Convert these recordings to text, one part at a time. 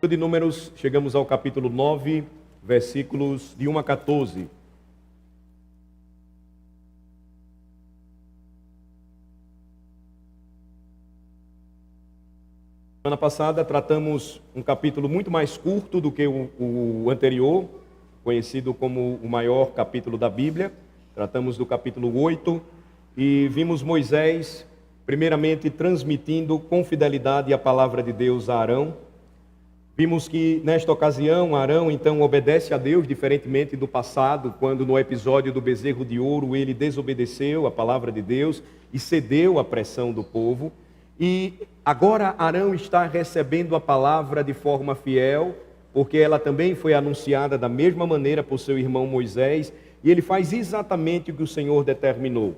De Números, chegamos ao capítulo 9, versículos de 1 a 14. Semana passada tratamos um capítulo muito mais curto do que o anterior, conhecido como o maior capítulo da Bíblia. Tratamos do capítulo 8 e vimos Moisés, primeiramente, transmitindo com fidelidade a palavra de Deus a Arão. Vimos que, nesta ocasião, Arão, então, obedece a Deus, diferentemente do passado, quando no episódio do bezerro de ouro ele desobedeceu a palavra de Deus e cedeu à pressão do povo. E agora Arão está recebendo a palavra de forma fiel, porque ela também foi anunciada da mesma maneira por seu irmão Moisés, e ele faz exatamente o que o Senhor determinou.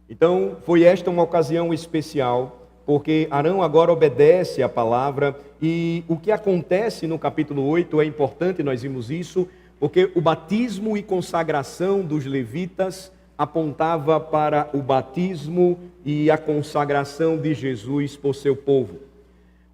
Então, foi esta uma ocasião especial, porque Arão agora obedece a palavra, e o que acontece no capítulo 8 é importante, nós vimos isso, porque o batismo e consagração dos levitas apontava para o batismo e a consagração de Jesus por seu povo.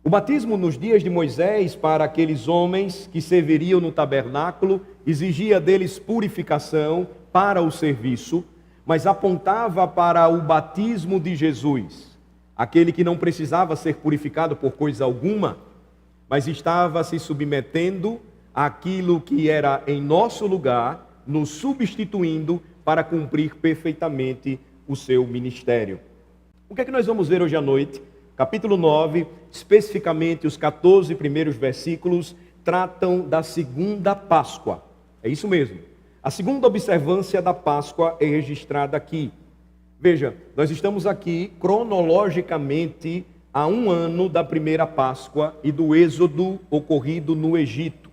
O batismo nos dias de Moisés, para aqueles homens que serviriam no tabernáculo, exigia deles purificação para o serviço, mas apontava para o batismo de Jesus, aquele que não precisava ser purificado por coisa alguma, mas estava se submetendo àquilo que era em nosso lugar, nos substituindo para cumprir perfeitamente o seu ministério. O que é que nós vamos ver hoje à noite? Capítulo 9, especificamente os 14 primeiros versículos, tratam da segunda Páscoa. É isso mesmo. A segunda observância da Páscoa é registrada aqui. Veja, nós estamos aqui cronologicamente a um ano da primeira Páscoa e do êxodo ocorrido no Egito,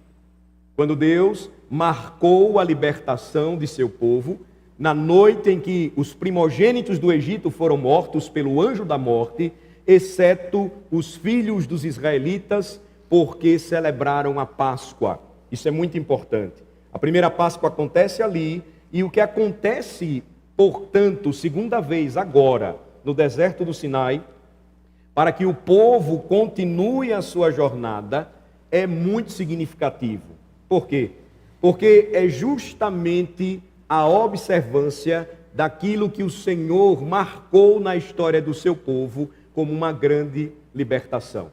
quando Deus marcou a libertação de seu povo, na noite em que os primogênitos do Egito foram mortos pelo anjo da morte, exceto os filhos dos israelitas, porque celebraram a Páscoa. Isso é muito importante. A primeira Páscoa acontece ali, e o que acontece, portanto, segunda vez agora, no deserto do Sinai, para que o povo continue a sua jornada, é muito significativo. Por quê? Porque é justamente a observância daquilo que o Senhor marcou na história do seu povo como uma grande libertação.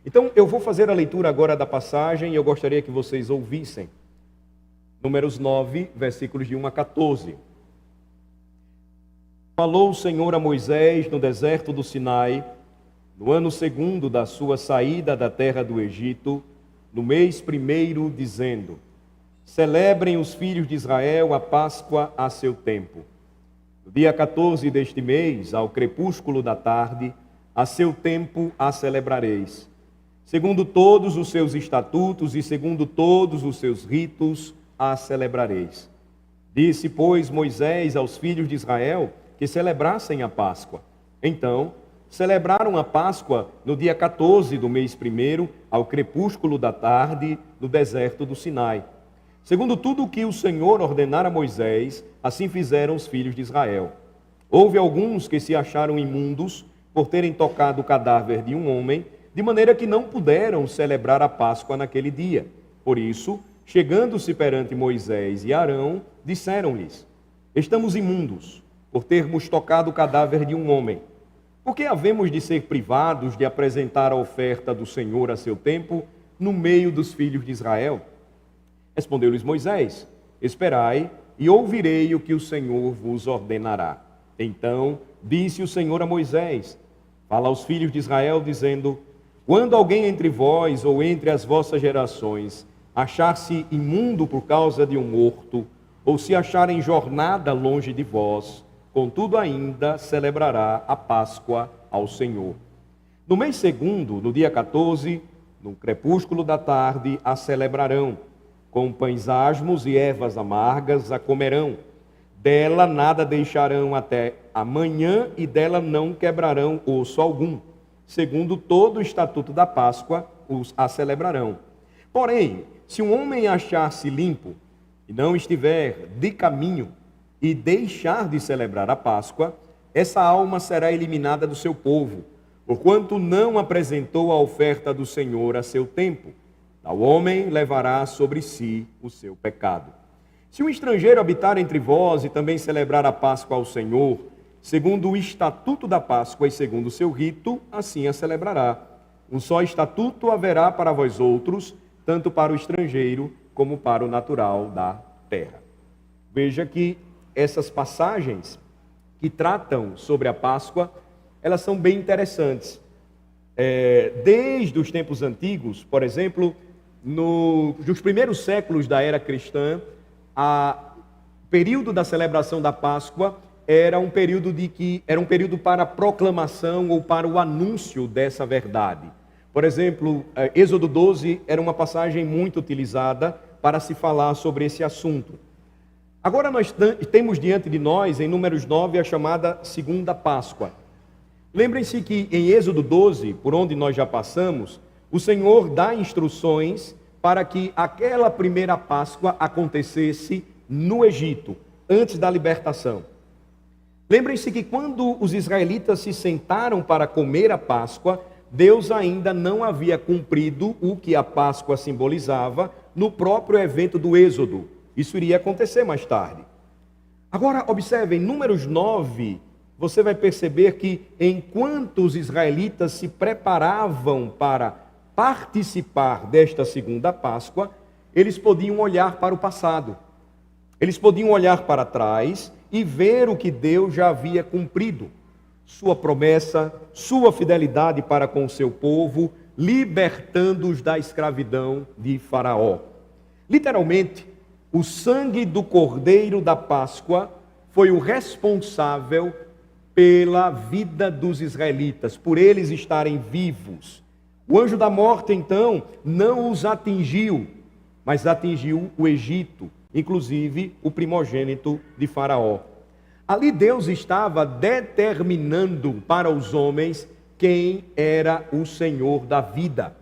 Então, eu vou fazer a leitura agora da passagem e eu gostaria que vocês ouvissem. Números 9, versículos de 1 a 14. Falou o Senhor a Moisés no deserto do Sinai, no ano segundo da sua saída da terra do Egito, no mês primeiro, dizendo: celebrem os filhos de Israel a Páscoa a seu tempo. No dia 14 deste mês, ao crepúsculo da tarde, a seu tempo a celebrareis. Segundo todos os seus estatutos e segundo todos os seus ritos, a celebrareis. Disse, pois, Moisés aos filhos de Israel que celebrassem a Páscoa. Então, celebraram a Páscoa no dia 14 do mês primeiro, ao crepúsculo da tarde, no deserto do Sinai. Segundo tudo o que o Senhor ordenara a Moisés, assim fizeram os filhos de Israel. Houve alguns que se acharam imundos por terem tocado o cadáver de um homem, de maneira que não puderam celebrar a Páscoa naquele dia. Por isso, chegando-se perante Moisés e Arão, disseram-lhes: estamos imundos, por termos tocado o cadáver de um homem. Por que havemos de ser privados de apresentar a oferta do Senhor a seu tempo, no meio dos filhos de Israel? Respondeu-lhes Moisés: esperai e ouvirei o que o Senhor vos ordenará. Então disse o Senhor a Moisés: fala aos filhos de Israel, dizendo: quando alguém entre vós ou entre as vossas gerações achar-se imundo por causa de um morto, ou se achar em jornada longe de vós, contudo ainda celebrará a Páscoa ao Senhor. No mês segundo, no dia 14, no crepúsculo da tarde, a celebrarão. Com pães asmos e ervas amargas a comerão. Dela nada deixarão até amanhã e dela não quebrarão osso algum. Segundo todo o estatuto da Páscoa, a celebrarão. Porém, se um homem achar-se limpo e não estiver de caminho e deixar de celebrar a Páscoa, essa alma será eliminada do seu povo, porquanto não apresentou a oferta do Senhor a seu tempo. Tal homem levará sobre si o seu pecado. Se um estrangeiro habitar entre vós e também celebrar a Páscoa ao Senhor, segundo o estatuto da Páscoa e segundo o seu rito, assim a celebrará. Um só estatuto haverá para vós outros, tanto para o estrangeiro como para o natural da terra. Veja que essas passagens que tratam sobre a Páscoa, elas são bem interessantes. Desde os tempos antigos, por exemplo, nos primeiros séculos da era cristã, o período da celebração da Páscoa era um período para a proclamação ou para o anúncio dessa verdade. Por exemplo, Êxodo 12 era uma passagem muito utilizada para se falar sobre esse assunto. Agora nós temos diante de nós, em Números 9, a chamada Segunda Páscoa. Lembrem-se que em Êxodo 12, por onde nós já passamos, o Senhor dá instruções para que aquela primeira Páscoa acontecesse no Egito, antes da libertação. Lembrem-se que quando os israelitas se sentaram para comer a Páscoa, Deus ainda não havia cumprido o que a Páscoa simbolizava no próprio evento do Êxodo. Isso iria acontecer mais tarde. Agora, observem, Números 9, você vai perceber que enquanto os israelitas se preparavam para participar desta segunda Páscoa, eles podiam olhar para o passado. Eles podiam olhar para trás e ver o que Deus já havia cumprido. Sua promessa, sua fidelidade para com o seu povo, libertando-os da escravidão de Faraó. Literalmente, o sangue do Cordeiro da Páscoa foi o responsável pela vida dos israelitas, por eles estarem vivos. O anjo da morte, então, não os atingiu, mas atingiu o Egito, inclusive o primogênito de Faraó. Ali Deus estava determinando para os homens quem era o Senhor da vida.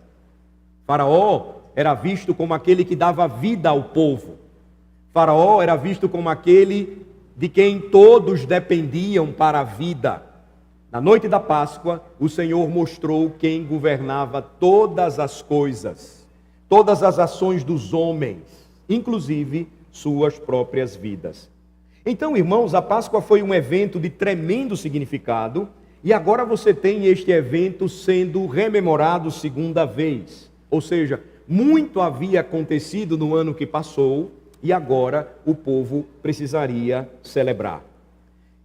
Faraó era visto como aquele que dava vida ao povo. Faraó era visto como aquele de quem todos dependiam para a vida. Na noite da Páscoa, o Senhor mostrou quem governava todas as coisas, todas as ações dos homens, inclusive suas próprias vidas. Então, irmãos, a Páscoa foi um evento de tremendo significado, e agora você tem este evento sendo rememorado segunda vez. Ou seja, muito havia acontecido no ano que passou, e agora o povo precisaria celebrar.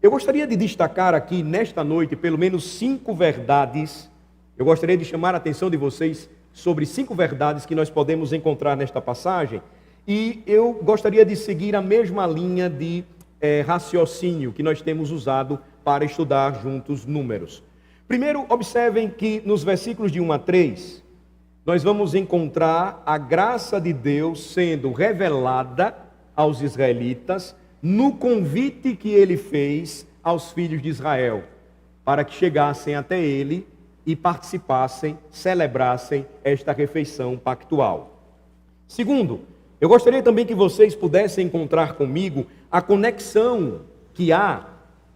Eu gostaria de destacar aqui nesta noite pelo menos 5 verdades. Eu gostaria de chamar a atenção de vocês sobre 5 verdades que nós podemos encontrar nesta passagem. E eu gostaria de seguir a mesma linha de raciocínio que nós temos usado para estudar juntos Números. Primeiro, observem que nos versículos de 1 a 3, nós vamos encontrar a graça de Deus sendo revelada aos israelitas no convite que ele fez aos filhos de Israel, para que chegassem até ele e participassem, celebrassem esta refeição pactual. Segundo, eu gostaria também que vocês pudessem encontrar comigo a conexão que há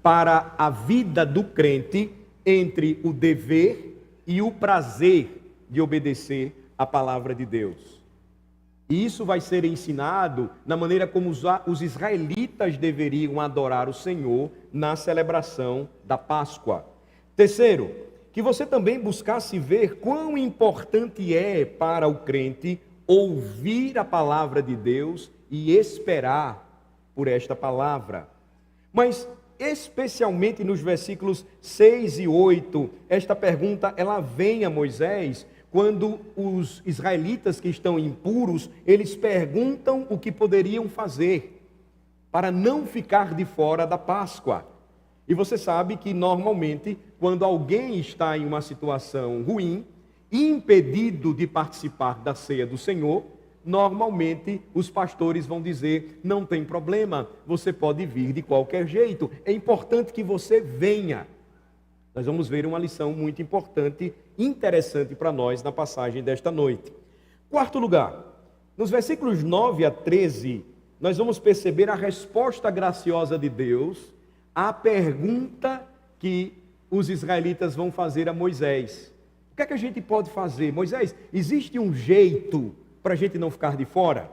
para a vida do crente entre o dever e o prazer de obedecer a palavra de Deus. E isso vai ser ensinado na maneira como os israelitas deveriam adorar o Senhor na celebração da Páscoa. Terceiro, que você também buscasse ver quão importante é para o crente ouvir a palavra de Deus e esperar por esta palavra. Mas especialmente nos versículos 6 e 8, esta pergunta ela vem a Moisés quando os israelitas que estão impuros, eles perguntam o que poderiam fazer para não ficar de fora da Páscoa. E você sabe que normalmente, quando alguém está em uma situação ruim, impedido de participar da ceia do Senhor, normalmente os pastores vão dizer, não tem problema, você pode vir de qualquer jeito, é importante que você venha. Nós vamos ver uma lição muito importante, interessante para nós na passagem desta noite. Quarto lugar, nos versículos 9 a 13, nós vamos perceber a resposta graciosa de Deus à pergunta que os israelitas vão fazer a Moisés. O que é que a gente pode fazer? Moisés, existe um jeito para a gente não ficar de fora?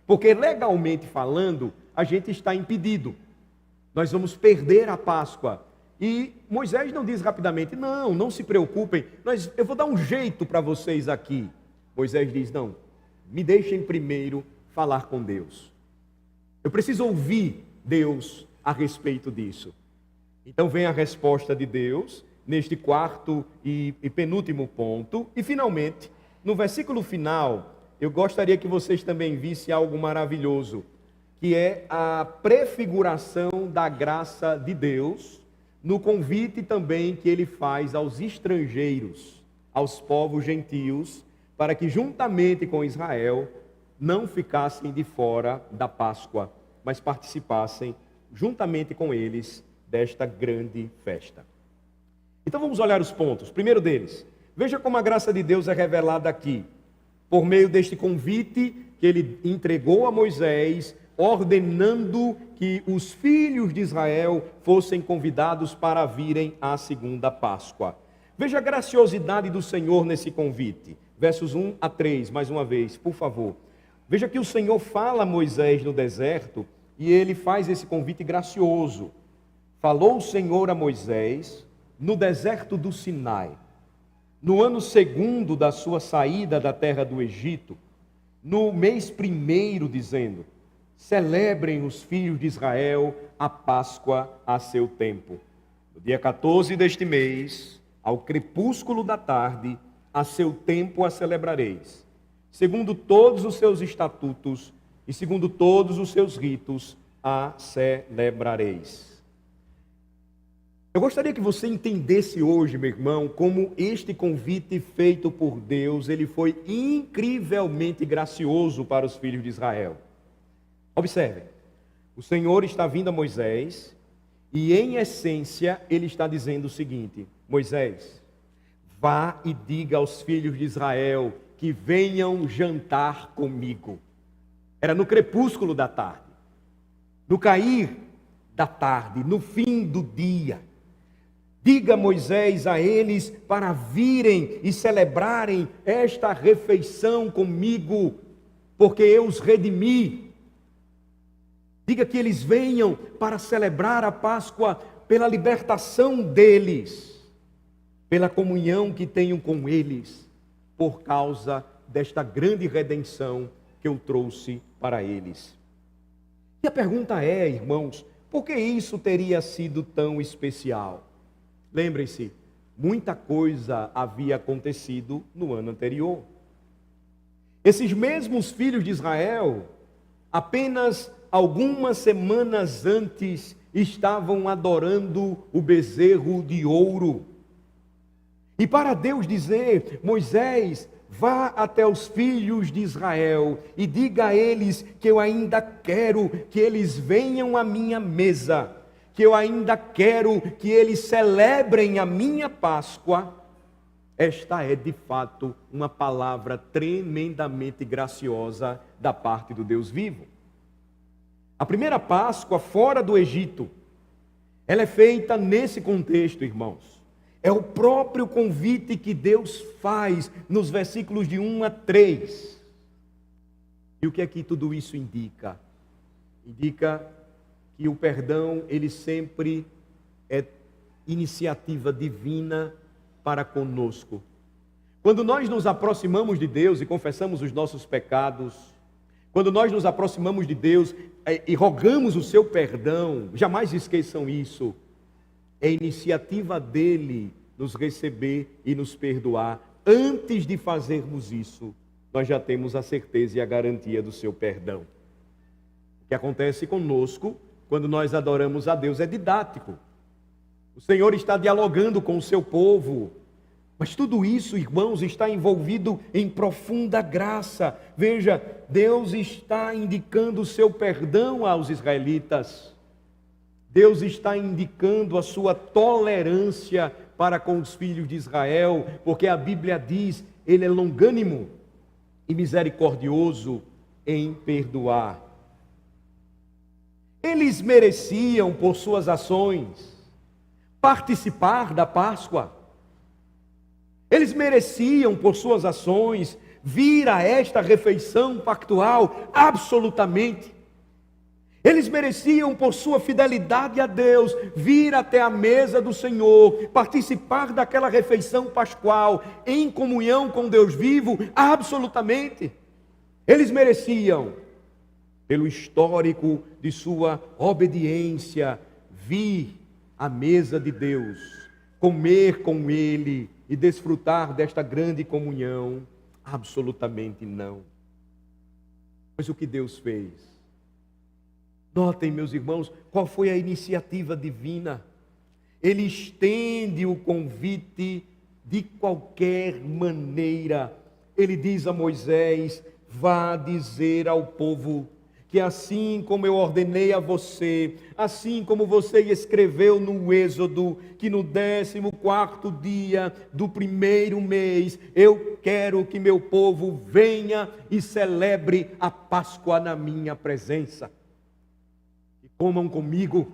Porque legalmente falando, a gente está impedido. Nós vamos perder a Páscoa. E Moisés não diz rapidamente, não se preocupem, eu vou dar um jeito para vocês aqui. Moisés diz, não, me deixem primeiro falar com Deus. Eu preciso ouvir Deus a respeito disso. Então vem a resposta de Deus, neste quarto e penúltimo ponto. E finalmente, no versículo final, eu gostaria que vocês também vissem algo maravilhoso, que é a prefiguração da graça de Deus, no convite também que ele faz aos estrangeiros, aos povos gentios, para que juntamente com Israel não ficassem de fora da Páscoa, mas participassem juntamente com eles desta grande festa. Então vamos olhar os pontos. Primeiro deles, veja como a graça de Deus é revelada aqui, por meio deste convite que ele entregou a Moisés, ordenando que os filhos de Israel fossem convidados para virem à segunda Páscoa. Veja a graciosidade do Senhor nesse convite. Versos 1 a 3, mais uma vez, por favor. Veja que o Senhor fala a Moisés no deserto e ele faz esse convite gracioso. Falou o Senhor a Moisés no deserto do Sinai, no ano 2º da sua saída da terra do Egito, no mês 1º, dizendo: celebrem os filhos de Israel a Páscoa a seu tempo. No dia 14 deste mês, ao crepúsculo da tarde, a seu tempo a celebrareis, segundo todos os seus estatutos e segundo todos os seus ritos a celebrareis. Eu gostaria que você entendesse hoje, meu irmão, como este convite feito por Deus, ele foi incrivelmente gracioso para os filhos de Israel. Observe, o Senhor está vindo a Moisés e, em essência, ele está dizendo o seguinte: Moisés, vá e diga aos filhos de Israel que venham jantar comigo. Era no crepúsculo da tarde, no cair da tarde, no fim do dia. Diga, Moisés, a eles para virem e celebrarem esta refeição comigo, porque eu os redimi. Diga que eles venham para celebrar a Páscoa pela libertação deles, pela comunhão que tenho com eles, por causa desta grande redenção que eu trouxe para eles. E a pergunta é, irmãos, por que isso teria sido tão especial? Lembrem-se, muita coisa havia acontecido no ano anterior. Esses mesmos filhos de Israel, apenas algumas semanas antes, estavam adorando o bezerro de ouro. E para Deus dizer: Moisés, vá até os filhos de Israel e diga a eles que eu ainda quero que eles venham à minha mesa, que eu ainda quero que eles celebrem a minha Páscoa. Esta é de fato uma palavra tremendamente graciosa da parte do Deus vivo. A primeira Páscoa fora do Egito, ela é feita nesse contexto, irmãos. É o próprio convite que Deus faz nos versículos de 1 a 3. E o que é que tudo isso indica? Indica que o perdão, ele sempre é iniciativa divina para conosco. Quando nós nos aproximamos de Deus e confessamos os nossos pecados, quando nós nos aproximamos de Deus e rogamos o seu perdão, jamais esqueçam isso, é iniciativa dele nos receber e nos perdoar. Antes de fazermos isso, nós já temos a certeza e a garantia do seu perdão. O que acontece conosco quando nós adoramos a Deus é didático. O Senhor está dialogando com o seu povo. Mas tudo isso, irmãos, está envolvido em profunda graça. Veja, Deus está indicando o seu perdão aos israelitas. Deus está indicando a sua tolerância para com os filhos de Israel, porque a Bíblia diz, ele é longânimo e misericordioso em perdoar. Eles mereciam, por suas ações, participar da Páscoa. Eles mereciam, por suas ações, vir a esta refeição pactual? Absolutamente. Eles mereciam, por sua fidelidade a Deus, vir até a mesa do Senhor, participar daquela refeição pascual, em comunhão com Deus vivo, absolutamente. Eles mereciam, pelo histórico de sua obediência, vir à mesa de Deus, comer com Ele e desfrutar desta grande comunhão. Absolutamente não. Mas o que Deus fez? Notem, meus irmãos, qual foi a iniciativa divina. Ele estende o convite de qualquer maneira. Ele diz a Moisés: vá dizer ao povo que assim como eu ordenei a você, assim como você escreveu no Êxodo, que no 14º dia do primeiro mês, eu quero que meu povo venha e celebre a Páscoa na minha presença. Comam comigo.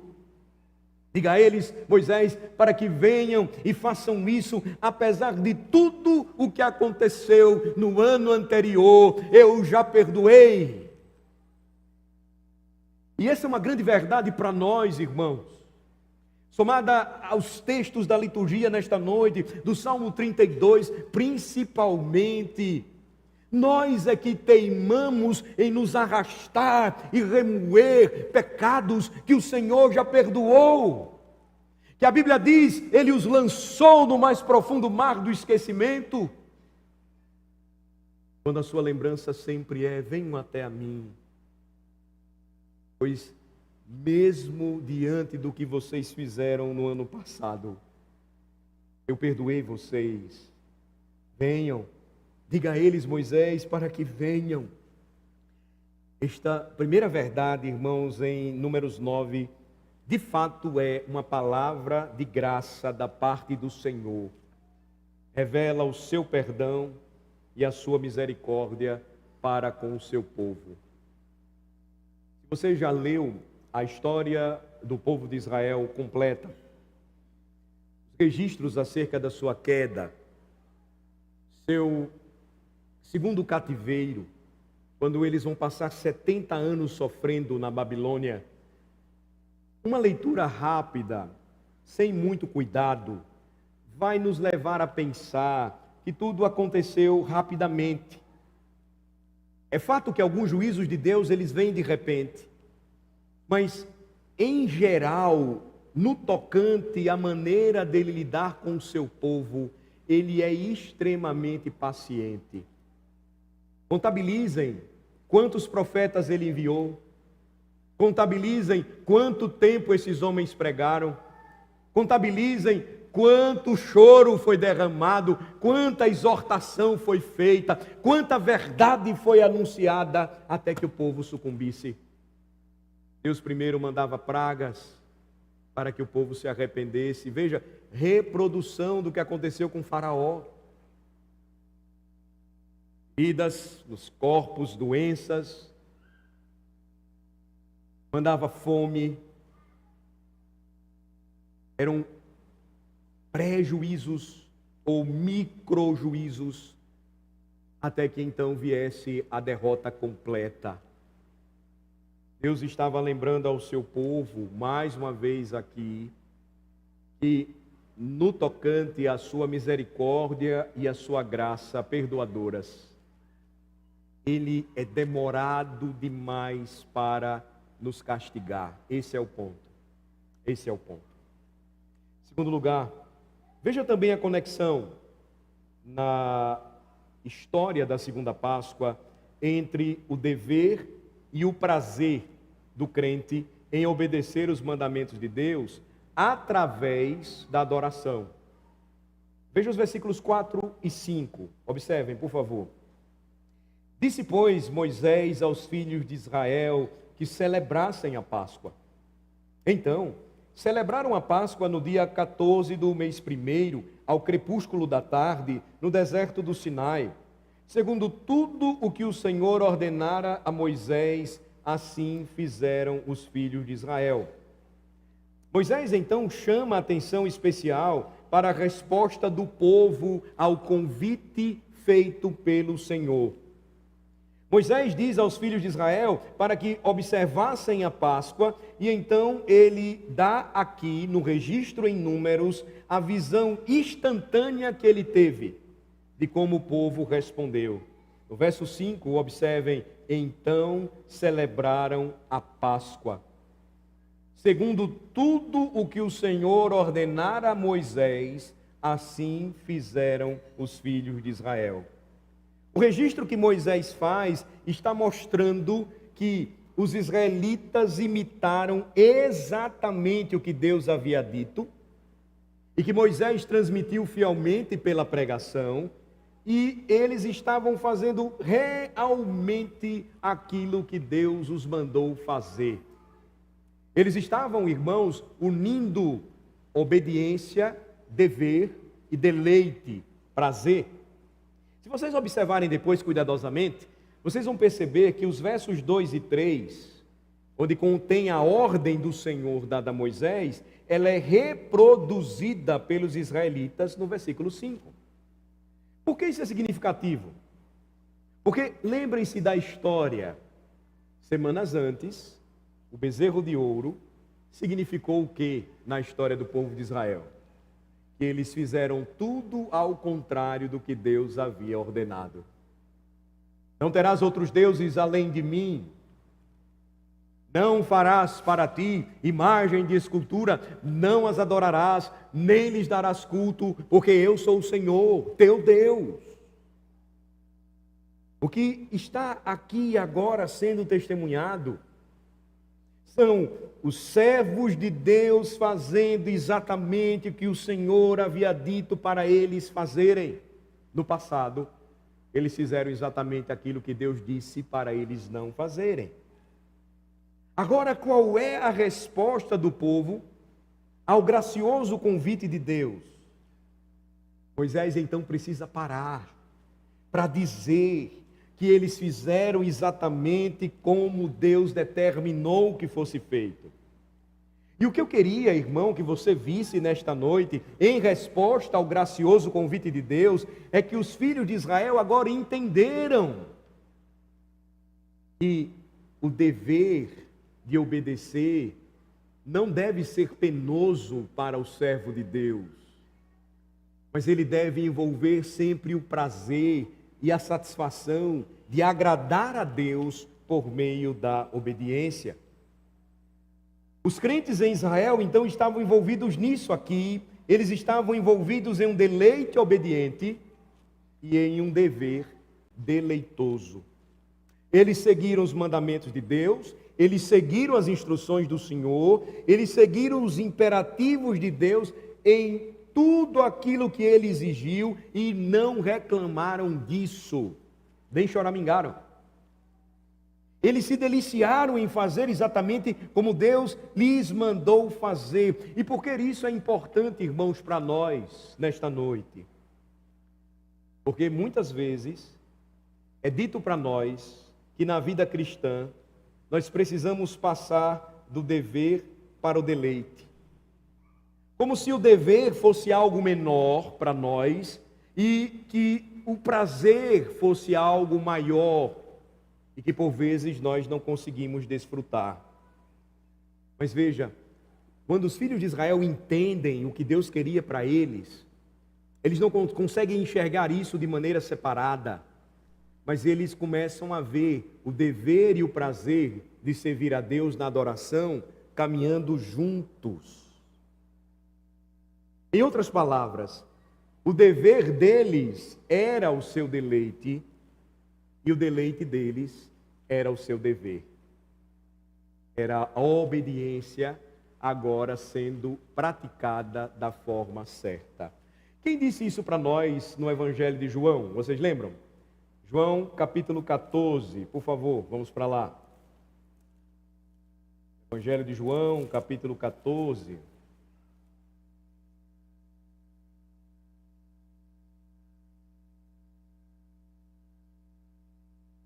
Diga a eles, Moisés, para que venham e façam isso, apesar de tudo o que aconteceu no ano anterior, eu já perdoei. E essa é uma grande verdade para nós, irmãos. Somada aos textos da liturgia nesta noite, do Salmo 32, principalmente, nós é que teimamos em nos arrastar e remoer pecados que o Senhor já perdoou. Que a Bíblia diz, Ele os lançou no mais profundo mar do esquecimento. Quando a sua lembrança sempre é: venham até a mim. Pois mesmo diante do que vocês fizeram no ano passado, eu perdoei vocês. Venham. Diga a eles, Moisés, para que venham. Esta primeira verdade, irmãos, em Números 9, de fato é uma palavra de graça da parte do Senhor. Revela o seu perdão e a sua misericórdia para com o seu povo. Se você já leu a história do povo de Israel completa, os registros acerca da sua queda, seu segundo cativeiro, quando eles vão passar 70 anos sofrendo na Babilônia, uma leitura rápida, sem muito cuidado, vai nos levar a pensar que tudo aconteceu rapidamente. É fato que alguns juízos de Deus, eles vêm de repente, mas em geral, no tocante à maneira dele lidar com o seu povo, ele é extremamente paciente. Contabilizem quantos profetas ele enviou. Contabilizem quanto tempo esses homens pregaram. Contabilizem quanto choro foi derramado, quanta exortação foi feita, quanta verdade foi anunciada até que o povo sucumbisse. Deus primeiro mandava pragas para que o povo se arrependesse. Veja, reprodução do que aconteceu com Faraó. Vidas nos corpos, doenças, mandava fome, eram pré-juízos ou microjuízos, até que então viesse a derrota completa. Deus estava lembrando ao seu povo, mais uma vez aqui, que no tocante à sua misericórdia e à sua graça perdoadoras, Ele é demorado demais para nos castigar. Esse é o ponto. Esse é o ponto. Em segundo lugar, veja também a conexão na história da segunda Páscoa entre o dever e o prazer do crente em obedecer os mandamentos de Deus através da adoração. Veja os versículos 4 e 5. Observem, por favor. Disse, pois, Moisés aos filhos de Israel que celebrassem a Páscoa. Então, celebraram a Páscoa no dia 14 do mês primeiro, ao crepúsculo da tarde, no deserto do Sinai, segundo tudo o que o Senhor ordenara a Moisés, assim fizeram os filhos de Israel. Moisés então chama a atenção especial para a resposta do povo ao convite feito pelo Senhor. Moisés diz aos filhos de Israel para que observassem a Páscoa, e então ele dá aqui no registro em Números a visão instantânea que ele teve de como o povo respondeu. No verso 5, observem: então celebraram a Páscoa, segundo tudo o que o Senhor ordenara a Moisés, assim fizeram os filhos de Israel. O registro que Moisés faz está mostrando que os israelitas imitaram exatamente o que Deus havia dito, e que Moisés transmitiu fielmente pela pregação, e eles estavam fazendo realmente aquilo que Deus os mandou fazer. Eles estavam, irmãos, unindo obediência, dever e deleite, prazer. Se vocês observarem depois cuidadosamente, vocês vão perceber que os versos 2 e 3, onde contém a ordem do Senhor dada a Moisés, ela é reproduzida pelos israelitas no versículo 5. Por que isso é significativo? Porque lembrem-se da história. Semanas antes, o bezerro de ouro significou o que na história do povo de Israel? Que eles fizeram tudo ao contrário do que Deus havia ordenado. Não terás outros deuses além de mim. Não farás para ti imagem de escultura, não as adorarás, nem lhes darás culto, porque eu sou o Senhor, teu Deus. O que está aqui agora sendo testemunhado são os servos de Deus fazendo exatamente o que o Senhor havia dito para eles fazerem. No passado, eles fizeram exatamente aquilo que Deus disse para eles não fazerem. Agora, qual é a resposta do povo ao gracioso convite de Deus? Moisés então precisa parar para dizer que eles fizeram exatamente como Deus determinou que fosse feito. E o que eu queria, irmão, que você visse nesta noite, em resposta ao gracioso convite de Deus, é que os filhos de Israel agora entenderam que o dever de obedecer não deve ser penoso para o servo de Deus, mas ele deve envolver sempre o prazer e a satisfação de agradar a Deus por meio da obediência. Os crentes em Israel então estavam envolvidos nisso aqui, eles estavam envolvidos em um deleite obediente e em um dever deleitoso. Eles seguiram os mandamentos de Deus, eles seguiram as instruções do Senhor, eles seguiram os imperativos de Deus em tudo aquilo que ele exigiu e não reclamaram disso, nem choramingaram. Eles se deliciaram em fazer exatamente como Deus lhes mandou fazer. E por que isso é importante, irmãos, para nós nesta noite? Porque muitas vezes é dito para nós que na vida cristã nós precisamos passar do dever para o deleite. Como se o dever fosse algo menor para nós e que o prazer fosse algo maior e que por vezes nós não conseguimos desfrutar. Mas veja, quando os filhos de Israel entendem o que Deus queria para eles, eles não conseguem enxergar isso de maneira separada, mas eles começam a ver o dever e o prazer de servir a Deus na adoração caminhando juntos. Em outras palavras, o dever deles era o seu deleite e o deleite deles era o seu dever. Era a obediência agora sendo praticada da forma certa. Quem disse isso para nós no Evangelho de João? Vocês lembram? João capítulo 14, por favor, vamos para lá. Evangelho de João, capítulo 14.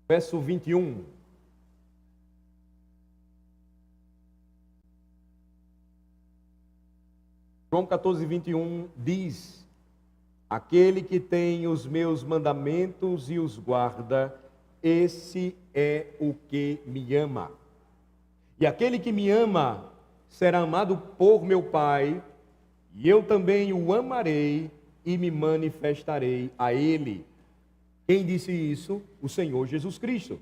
Verso 21. João 14, 21 diz: Aquele que tem os meus mandamentos e os guarda, esse é o que me ama. E aquele que me ama será amado por meu Pai, e eu também o amarei e me manifestarei a ele. Quem disse isso? O Senhor Jesus Cristo.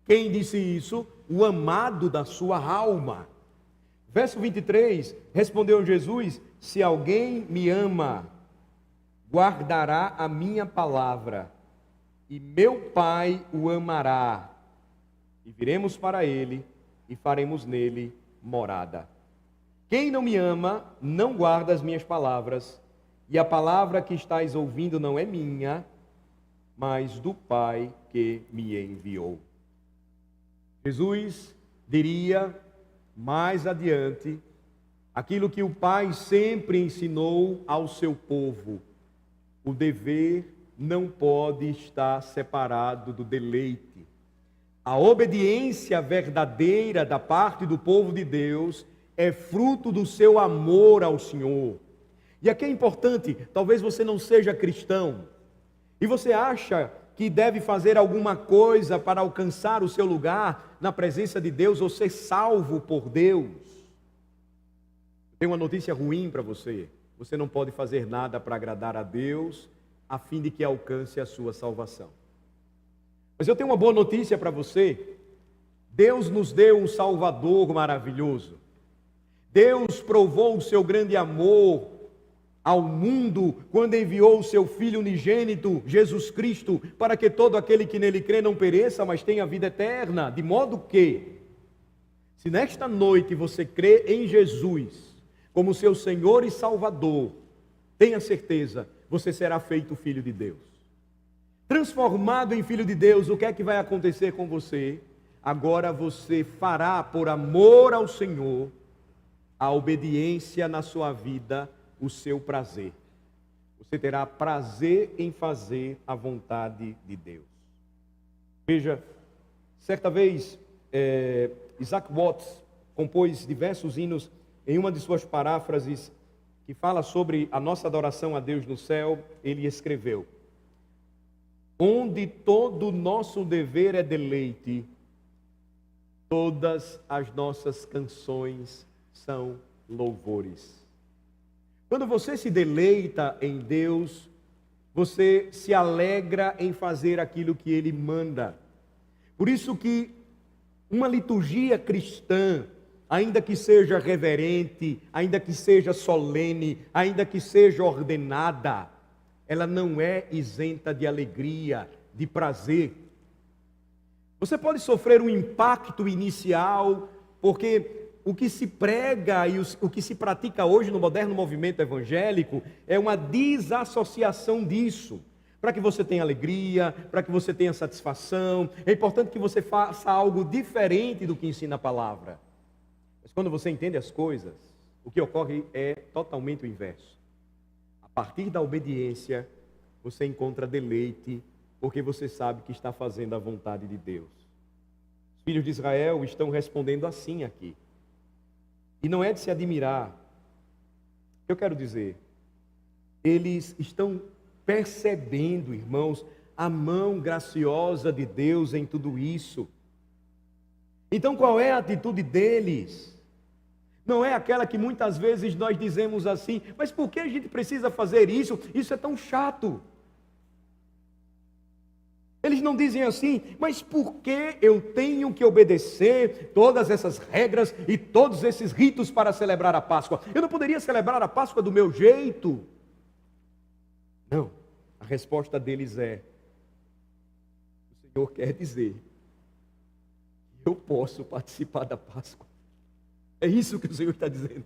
Quem disse isso? O amado da sua alma. Verso 23, respondeu Jesus: se alguém me ama, guardará a minha palavra, e meu Pai o amará, e viremos para ele, e faremos nele morada. Quem não me ama, não guarda as minhas palavras, e a palavra que estáis ouvindo não é minha, mas do Pai que me enviou. Jesus diria mais adiante aquilo que o Pai sempre ensinou ao seu povo: o dever não pode estar separado do deleite. A obediência verdadeira da parte do povo de Deus é fruto do seu amor ao Senhor. E aqui é importante, talvez você não seja cristão, e você acha que deve fazer alguma coisa para alcançar o seu lugar na presença de Deus ou ser salvo por Deus. Tenho uma notícia ruim para você: você não pode fazer nada para agradar a Deus a fim de que alcance a sua salvação. Mas eu tenho uma boa notícia para você: Deus nos deu um Salvador maravilhoso. Deus provou o seu grande amor ao mundo quando enviou o seu Filho unigênito, Jesus Cristo, para que todo aquele que nele crê não pereça, mas tenha vida eterna. De modo que, se nesta noite você crê em Jesus como seu Senhor e Salvador, tenha certeza, você será feito filho de Deus. Transformado em filho de Deus, o que é que vai acontecer com você? Agora você fará, por amor ao Senhor, a obediência na sua vida, o seu prazer. Você terá prazer em fazer a vontade de Deus. Veja, certa vez, Isaac Watts compôs diversos hinos. Em uma de suas paráfrases, que fala sobre a nossa adoração a Deus no céu, ele escreveu: onde todo o nosso dever é deleite, todas as nossas canções são louvores. Quando você se deleita em Deus, você se alegra em fazer aquilo que Ele manda. Por isso que uma liturgia cristã, ainda que seja reverente, ainda que seja solene, ainda que seja ordenada, ela não é isenta de alegria, de prazer. Você pode sofrer um impacto inicial, porque o que se prega e o que se pratica hoje no moderno movimento evangélico é uma desassociação disso. Para que você tenha alegria, para que você tenha satisfação, é importante que você faça algo diferente do que ensina a palavra. Mas quando você entende as coisas, o que ocorre é totalmente o inverso. A partir da obediência, você encontra deleite, porque você sabe que está fazendo a vontade de Deus. Os filhos de Israel estão respondendo assim aqui. E não é de se admirar. Eu quero dizer, eles estão percebendo, irmãos, a mão graciosa de Deus em tudo isso. Então qual é a atitude deles? Não é aquela que muitas vezes nós dizemos assim: mas por que a gente precisa fazer isso? Isso é tão chato. Eles não dizem assim: mas por que eu tenho que obedecer todas essas regras e todos esses ritos para celebrar a Páscoa? Eu não poderia celebrar a Páscoa do meu jeito? Não, a resposta deles é: o Senhor quer dizer que eu posso participar da Páscoa. É isso que o Senhor está dizendo.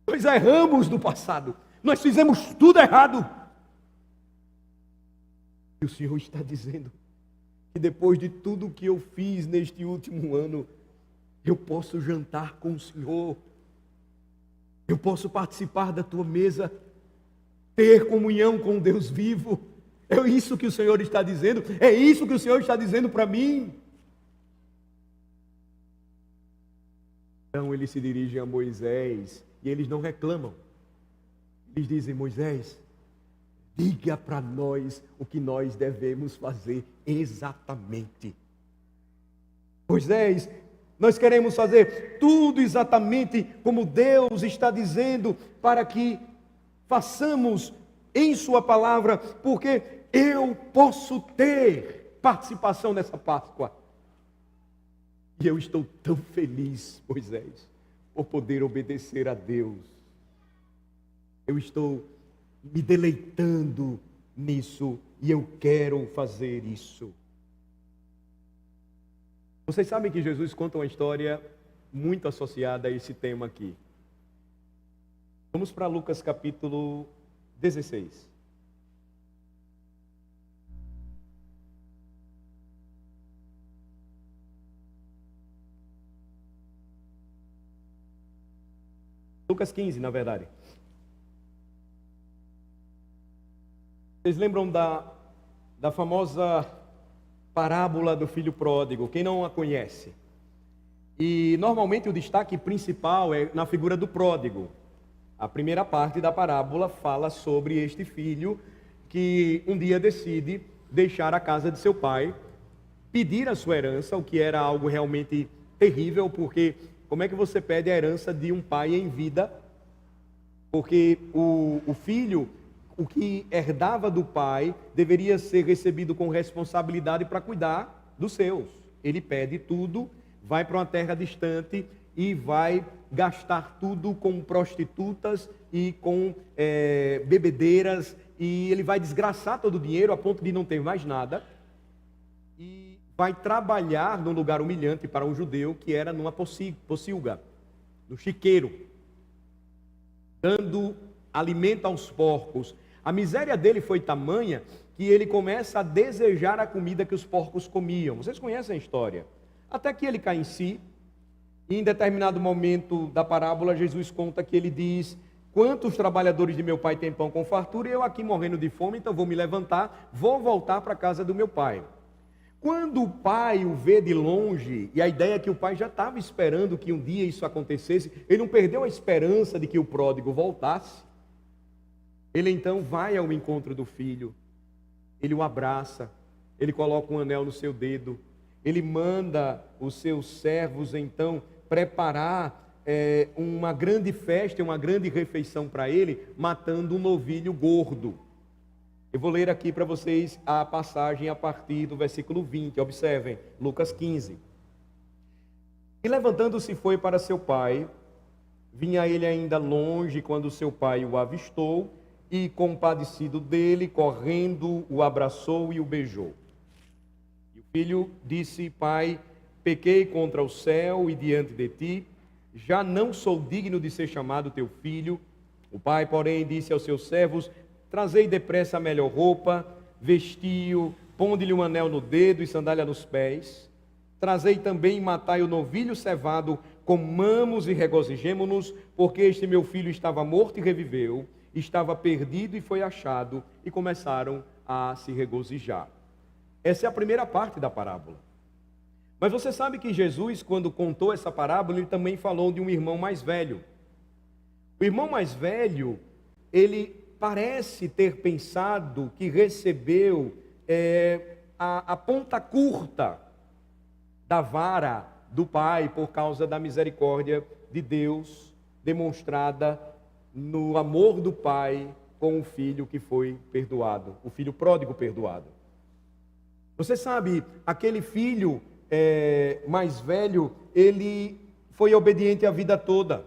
Nós erramos no passado, nós fizemos tudo errado. E o Senhor está dizendo que depois de tudo que eu fiz neste último ano, eu posso jantar com o Senhor, eu posso participar da tua mesa, ter comunhão com o Deus vivo. É isso que o Senhor está dizendo, é isso que o Senhor está dizendo para mim. Então eles se dirigem a Moisés e eles não reclamam. Eles dizem: Moisés, diga para nós o que nós devemos fazer exatamente. Moisés, nós queremos fazer tudo exatamente como Deus está dizendo para que façamos em sua palavra, porque eu posso ter participação nessa Páscoa. E eu estou tão feliz, Moisés, por poder obedecer a Deus. Eu estou me deleitando nisso e eu quero fazer isso. Vocês sabem que Jesus conta uma história muito associada a esse tema aqui. Vamos para Lucas capítulo 16. Lucas 15, na verdade. Vocês lembram da famosa parábola do filho pródigo? Quem não a conhece? E normalmente o destaque principal é na figura do pródigo. A primeira parte da parábola fala sobre este filho que um dia decide deixar a casa de seu pai, pedir a sua herança, o que era algo realmente terrível, porque como é que você pede a herança de um pai em vida? Porque o filho, o que herdava do pai, deveria ser recebido com responsabilidade para cuidar dos seus. Ele pede tudo, vai para uma terra distante e vai gastar tudo com prostitutas e com bebedeiras, e ele vai desgraçar todo o dinheiro a ponto de não ter mais nada, e vai trabalhar num lugar humilhante para um judeu, que era numa pocilga, no chiqueiro, dando alimento aos porcos. A miséria dele foi tamanha que ele começa a desejar a comida que os porcos comiam. Vocês conhecem a história? Até que ele cai em si, e em determinado momento da parábola, Jesus conta que ele diz: quantos trabalhadores de meu pai têm pão com fartura e eu aqui morrendo de fome, então vou me levantar, vou voltar para a casa do meu pai. Quando o pai o vê de longe, e a ideia é que o pai já estava esperando que um dia isso acontecesse, ele não perdeu a esperança de que o pródigo voltasse. Ele então vai ao encontro do filho, ele o abraça, ele coloca um anel no seu dedo, ele manda os seus servos então preparar uma grande festa, uma grande refeição para ele, matando um novilho gordo. Eu vou ler aqui para vocês a passagem a partir do versículo 20, observem, Lucas 15. E levantando-se foi para seu pai, vinha ele ainda longe quando seu pai o avistou, e compadecido dele, correndo, o abraçou e o beijou. E o filho disse: pai, pequei contra o céu e diante de ti, já não sou digno de ser chamado teu filho. O pai, porém, disse aos seus servos: trazei depressa a melhor roupa, vestiu, ponde-lhe um anel no dedo e sandália nos pés. Trazei também e matai o novilho cevado, comamos e regozijemo-nos, porque este meu filho estava morto e reviveu, estava perdido e foi achado, e começaram a se regozijar. Essa é a primeira parte da parábola. Mas você sabe que Jesus, quando contou essa parábola, ele também falou de um irmão mais velho. O irmão mais velho, ele parece ter pensado que recebeu a ponta curta da vara do pai por causa da misericórdia de Deus demonstrada no amor do pai com o filho que foi perdoado, o filho pródigo perdoado. Você sabe, aquele filho mais velho, ele foi obediente a vida toda.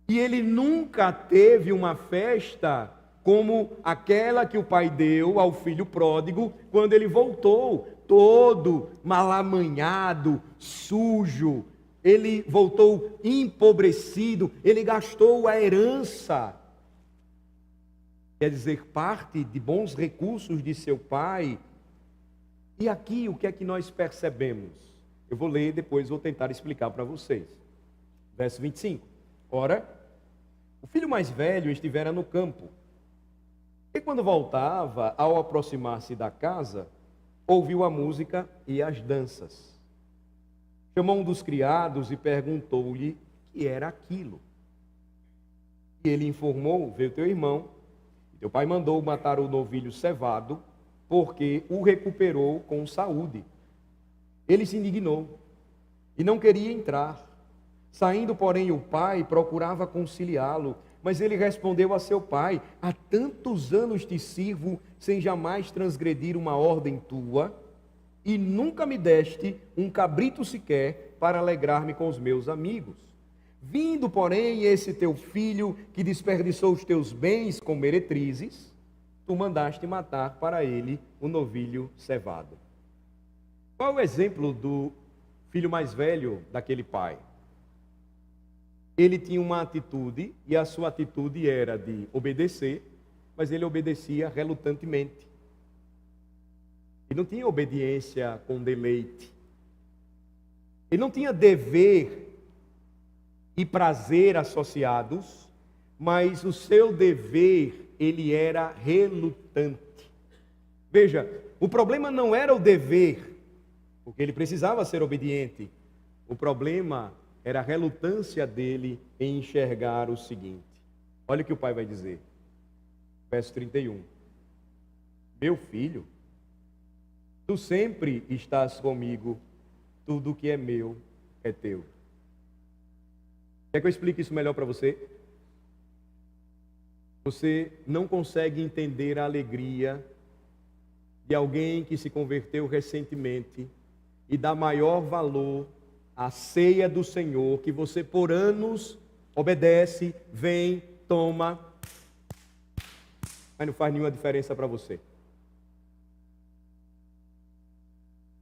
E ele nunca teve uma festa como aquela que o pai deu ao filho pródigo quando ele voltou, todo malamanhado, sujo. Ele voltou empobrecido, ele gastou a herança. Quer dizer, parte de bons recursos de seu pai. E aqui o que é que nós percebemos? Eu vou ler e depois vou tentar explicar para vocês. Verso 25. Ora, o filho mais velho estivera no campo. E quando voltava, ao aproximar-se da casa, ouviu a música e as danças. Chamou um dos criados e perguntou-lhe o que era aquilo. E ele informou: veio teu irmão, teu pai mandou matar o novilho cevado, porque o recuperou com saúde. Ele se indignou e não queria entrar. Saindo, porém, o pai procurava conciliá-lo, mas ele respondeu a seu pai: há tantos anos te sirvo, sem jamais transgredir uma ordem tua, e nunca me deste um cabrito sequer para alegrar-me com os meus amigos. Vindo, porém, esse teu filho, que desperdiçou os teus bens com meretrizes, tu mandaste matar para ele o novilho cevado. Qual é o exemplo do filho mais velho daquele pai? Ele tinha uma atitude, e a sua atitude era de obedecer, mas ele obedecia relutantemente. Ele não tinha obediência com deleite. Ele não tinha dever e prazer associados, mas o seu dever, ele era relutante. Veja, o problema não era o dever, porque ele precisava ser obediente. O problema era a relutância dele em enxergar o seguinte. Olha o que o pai vai dizer. Verso 31. Meu filho, tu sempre estás comigo, tudo que é meu é teu. Quer que eu explique isso melhor para você? Você não consegue entender a alegria de alguém que se converteu recentemente e dá maior valor à ceia do Senhor, que você por anos obedece, vem, toma, mas não faz nenhuma diferença para você.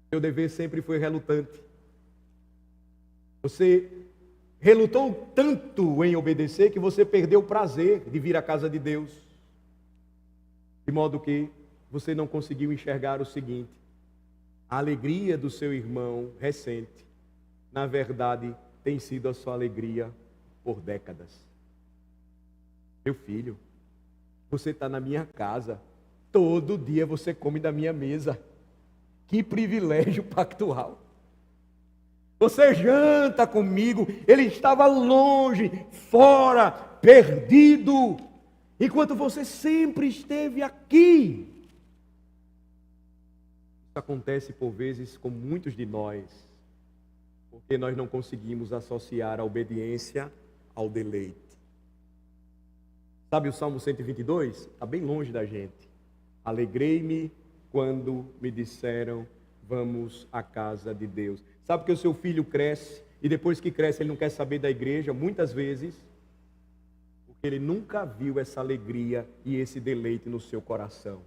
Seu dever sempre foi relutante. Você relutou tanto em obedecer que você perdeu o prazer de vir à casa de Deus. De modo que você não conseguiu enxergar o seguinte: a alegria do seu irmão recente, na verdade, tem sido a sua alegria por décadas. Meu filho, você está na minha casa, todo dia você come da minha mesa. Que privilégio pactual. Você janta comigo, ele estava longe, fora, perdido, enquanto você sempre esteve aqui. Isso acontece por vezes com muitos de nós, porque nós não conseguimos associar a obediência ao deleite. Sabe o Salmo 122? Está bem longe da gente. Alegrei-me quando me disseram, vamos à casa de Deus. Sabe que o seu filho cresce, e depois que cresce ele não quer saber da igreja, muitas vezes, porque ele nunca viu essa alegria e esse deleite no seu coração.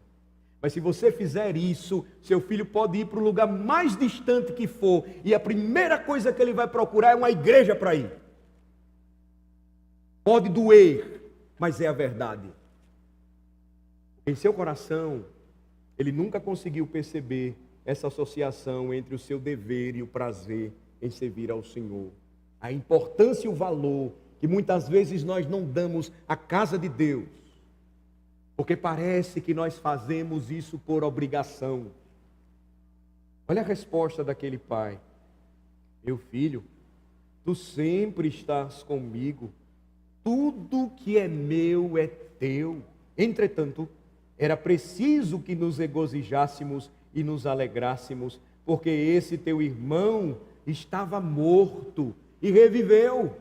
Mas se você fizer isso, seu filho pode ir para o lugar mais distante que for, e a primeira coisa que ele vai procurar é uma igreja para ir. Pode doer, mas é a verdade. Em seu coração, ele nunca conseguiu perceber essa associação entre o seu dever e o prazer em servir ao Senhor. A importância e o valor que muitas vezes nós não damos à casa de Deus, porque parece que nós fazemos isso por obrigação. Olha a resposta daquele pai: meu filho, tu sempre estás comigo, tudo que é meu é teu. Entretanto, era preciso que nos regozijássemos e nos alegrássemos, porque esse teu irmão estava morto e reviveu,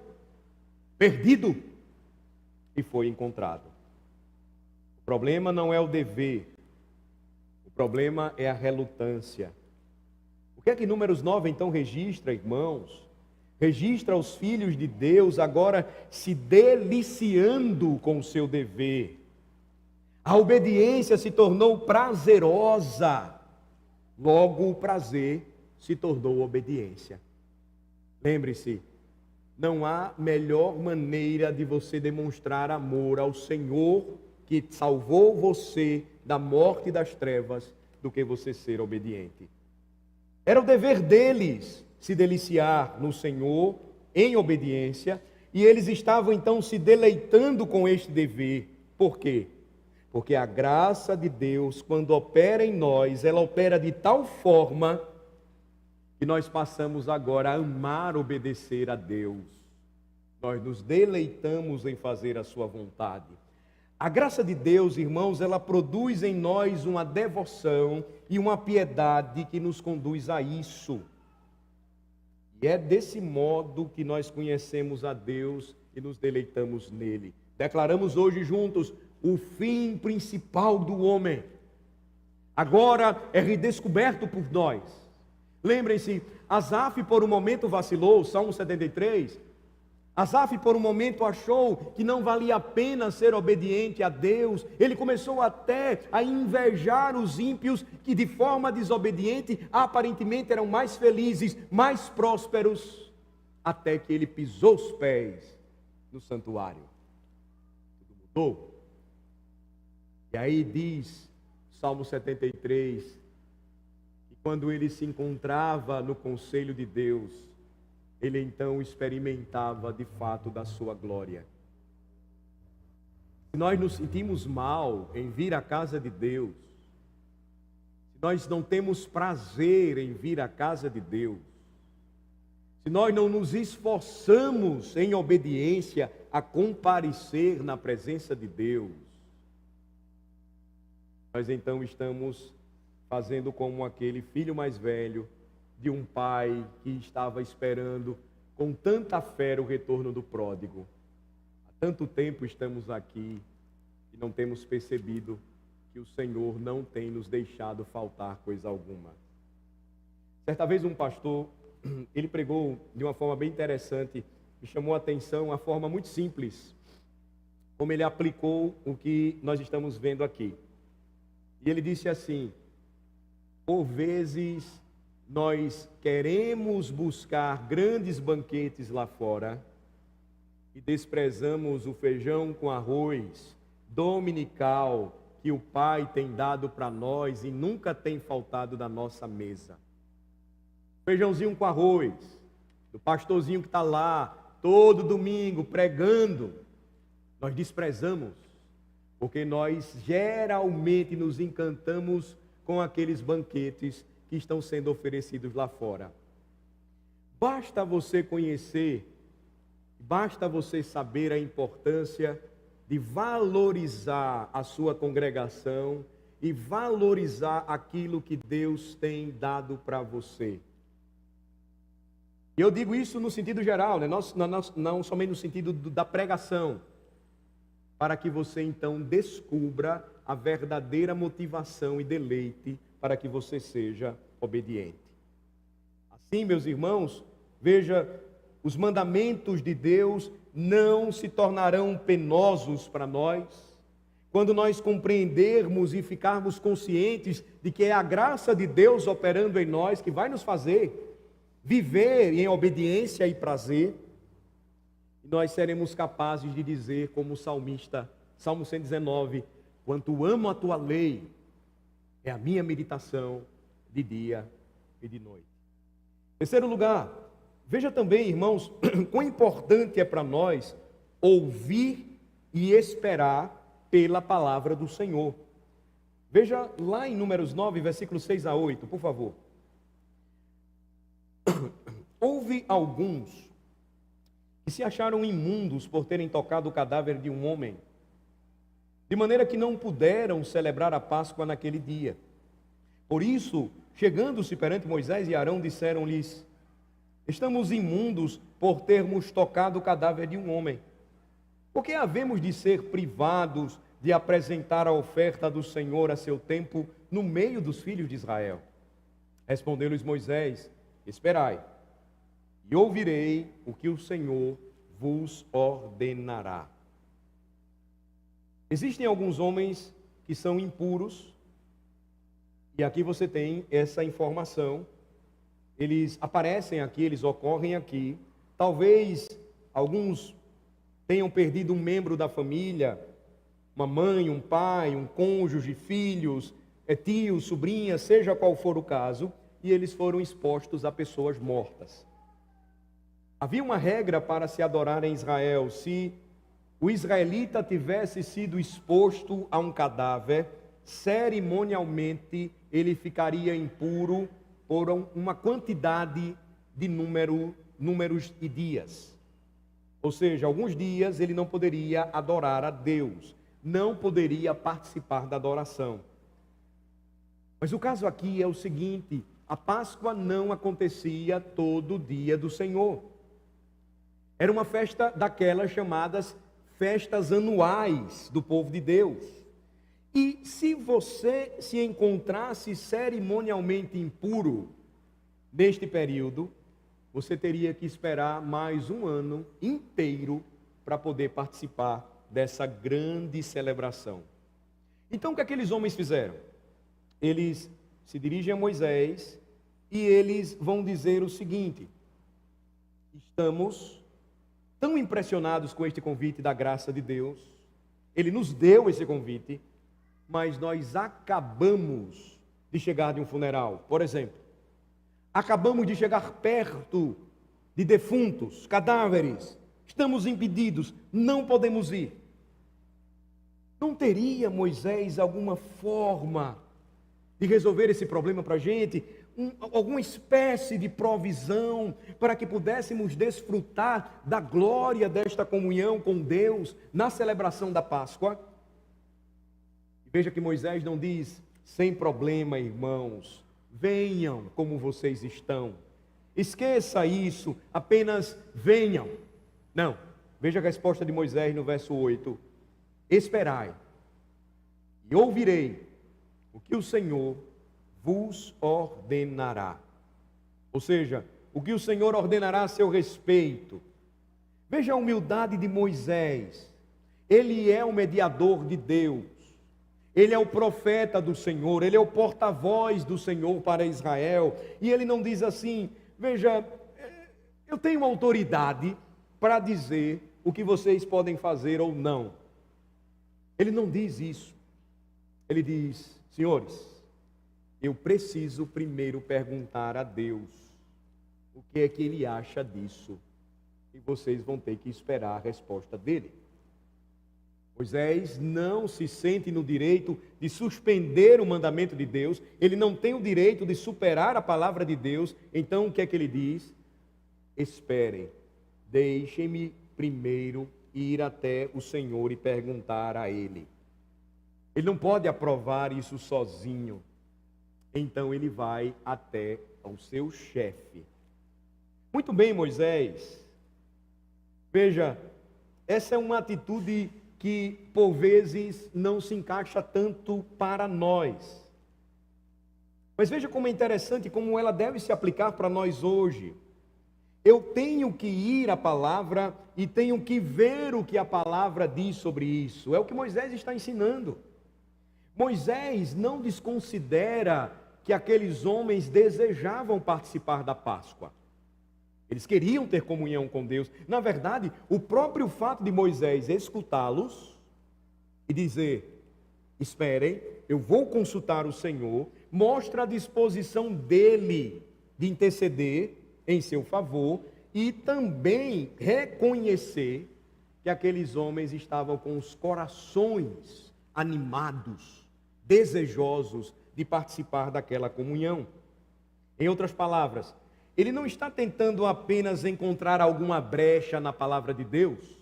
perdido e foi encontrado. O problema não é o dever, o problema é a relutância. O que é que Números 9 então registra, irmãos? Registra os filhos de Deus agora se deliciando com o seu dever. A obediência se tornou prazerosa. Logo, o prazer se tornou obediência. Lembre-se, não há melhor maneira de você demonstrar amor ao Senhor, que salvou você da morte e das trevas, do que você ser obediente. Era o dever deles se deliciar no Senhor, em obediência, e eles estavam então se deleitando com este dever. Por quê? Porque a graça de Deus, quando opera em nós, ela opera de tal forma que nós passamos agora a amar obedecer a Deus. Nós nos deleitamos em fazer a sua vontade. A graça de Deus, irmãos, ela produz em nós uma devoção e uma piedade que nos conduz a isso. E é desse modo que nós conhecemos a Deus e nos deleitamos nele. Declaramos hoje juntos o fim principal do homem. Agora é redescoberto por nós. Lembrem-se, Asaf por um momento vacilou, Salmo 73. Asaf por um momento achou que não valia a pena ser obediente a Deus. Ele começou até a invejar os ímpios que de forma desobediente aparentemente eram mais felizes, mais prósperos, até que ele pisou os pés no santuário. Tudo mudou. E aí diz Salmo 73, que quando ele se encontrava no conselho de Deus, ele então experimentava de fato da sua glória. Se nós nos sentimos mal em vir à casa de Deus, se nós não temos prazer em vir à casa de Deus, se nós não nos esforçamos em obediência a comparecer na presença de Deus, nós então estamos fazendo como aquele filho mais velho de um pai que estava esperando com tanta fé o retorno do pródigo. Há tanto tempo estamos aqui e não temos percebido que o Senhor não tem nos deixado faltar coisa alguma. Certa vez um pastor, ele pregou de uma forma bem interessante e chamou a atenção a forma muito simples como ele aplicou o que nós estamos vendo aqui. E ele disse assim: por vezes nós queremos buscar grandes banquetes lá fora e desprezamos o feijão com arroz dominical que o Pai tem dado para nós e nunca tem faltado da nossa mesa. Feijãozinho com arroz, do pastorzinho que está lá todo domingo pregando, nós desprezamos, porque nós geralmente nos encantamos com aqueles banquetes que estão sendo oferecidos lá fora. Basta você conhecer, basta você saber a importância de valorizar a sua congregação e valorizar aquilo que Deus tem dado para você. E eu digo isso no sentido geral, né? Não somente no sentido da pregação, para que você então descubra a verdadeira motivação e deleite para que você seja obediente. Assim, meus irmãos, veja, os mandamentos de Deus não se tornarão penosos para nós, quando nós compreendermos e ficarmos conscientes de que é a graça de Deus operando em nós que vai nos fazer viver em obediência e prazer, e nós seremos capazes de dizer como o salmista, Salmo 119, quanto amo a tua lei, é a minha meditação de dia e de noite. Terceiro lugar, veja também, irmãos, quão importante é para nós ouvir e esperar pela palavra do Senhor. Veja lá em Números 9, versículos 6 a 8, por favor. Houve alguns que se acharam imundos por terem tocado o cadáver de um homem, de maneira que não puderam celebrar a Páscoa naquele dia. Por isso, chegando-se perante Moisés e Arão, disseram-lhes: estamos imundos por termos tocado o cadáver de um homem. Por que havemos de ser privados de apresentar a oferta do Senhor a seu tempo no meio dos filhos de Israel? Respondeu-lhes Moisés: esperai, e ouvirei o que o Senhor vos ordenará. Existem alguns homens que são impuros, e aqui você tem essa informação. Eles aparecem aqui, eles ocorrem aqui. Talvez alguns tenham perdido um membro da família, uma mãe, um pai, um cônjuge, filhos, tios, sobrinhas, seja qual for o caso, e eles foram expostos a pessoas mortas. Havia uma regra para se adorar em Israel: se o israelita tivesse sido exposto a um cadáver, cerimonialmente ele ficaria impuro por uma quantidade de números e dias. Ou seja, alguns dias ele não poderia adorar a Deus, não poderia participar da adoração. Mas o caso aqui é o seguinte: a Páscoa não acontecia todo dia do Senhor. Era uma festa daquelas chamadas festas anuais do povo de Deus. E se você se encontrasse cerimonialmente impuro neste período, você teria que esperar mais um ano inteiro para poder participar dessa grande celebração. Então o que aqueles homens fizeram? Eles se dirigem a Moisés e eles vão dizer o seguinte: estamos tão impressionados com este convite da graça de Deus, Ele nos deu esse convite, mas nós acabamos de chegar de um funeral, por exemplo. Acabamos de chegar perto de defuntos, cadáveres, estamos impedidos, não podemos ir. Não teria Moisés alguma forma de resolver esse problema para a gente? Alguma espécie de provisão para que pudéssemos desfrutar da glória desta comunhão com Deus na celebração da Páscoa? Veja que Moisés não diz: sem problema, irmãos, venham como vocês estão, esqueça isso, apenas venham. Não, veja a resposta de Moisés no verso 8: esperai e ouvirei o que o Senhor vos ordenará. Ou seja, o que o Senhor ordenará a seu respeito. Veja a humildade de Moisés. Ele é o mediador de Deus, ele é o profeta do Senhor, ele é o porta-voz do Senhor para Israel, e ele não diz assim: veja, eu tenho autoridade para dizer o que vocês podem fazer ou não. Ele não diz isso. Ele diz: senhores, eu preciso primeiro perguntar a Deus o que é que Ele acha disso, e vocês vão ter que esperar a resposta dele. Moisés não se sente no direito de suspender o mandamento de Deus, ele não tem o direito de superar a palavra de Deus. Então o que é que ele diz? Esperem, deixem-me primeiro ir até o Senhor e perguntar a Ele. Ele não pode aprovar isso sozinho. Então ele vai até ao seu chefe. Muito bem, Moisés. Veja, essa é uma atitude que por vezes não se encaixa tanto para nós. Mas veja como é interessante, como ela deve se aplicar para nós hoje. Eu tenho que ir à palavra e tenho que ver o que a palavra diz sobre isso. É o que Moisés está ensinando. Moisés não desconsidera que aqueles homens desejavam participar da Páscoa. Eles queriam ter comunhão com Deus. Na verdade, o próprio fato de Moisés escutá-los e dizer: esperem, eu vou consultar o Senhor, mostra a disposição dele de interceder em seu favor e também reconhecer que aqueles homens estavam com os corações animados, desejosos de participar daquela comunhão. Em outras palavras, ele não está tentando apenas encontrar alguma brecha na palavra de Deus,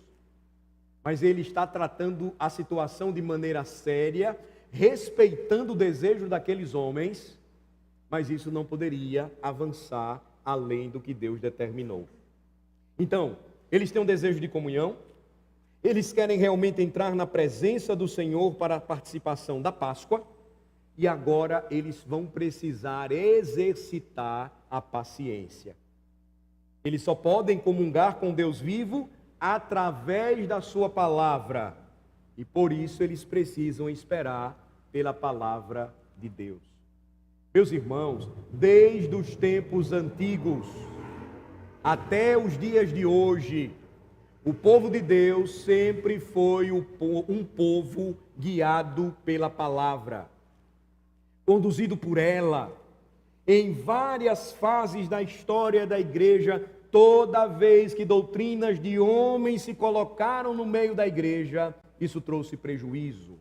mas ele está tratando a situação de maneira séria, respeitando o desejo daqueles homens, mas isso não poderia avançar além do que Deus determinou. Então, eles têm um desejo de comunhão, eles querem realmente entrar na presença do Senhor para a participação da Páscoa, e agora eles vão precisar exercitar a paciência. Eles só podem comungar com Deus vivo através da sua palavra, e por isso eles precisam esperar pela palavra de Deus. Meus irmãos, desde os tempos antigos até os dias de hoje, o povo de Deus sempre foi um povo guiado pela palavra, conduzido por ela. Em várias fases da história da igreja, toda vez que doutrinas de homens se colocaram no meio da igreja, isso trouxe prejuízo.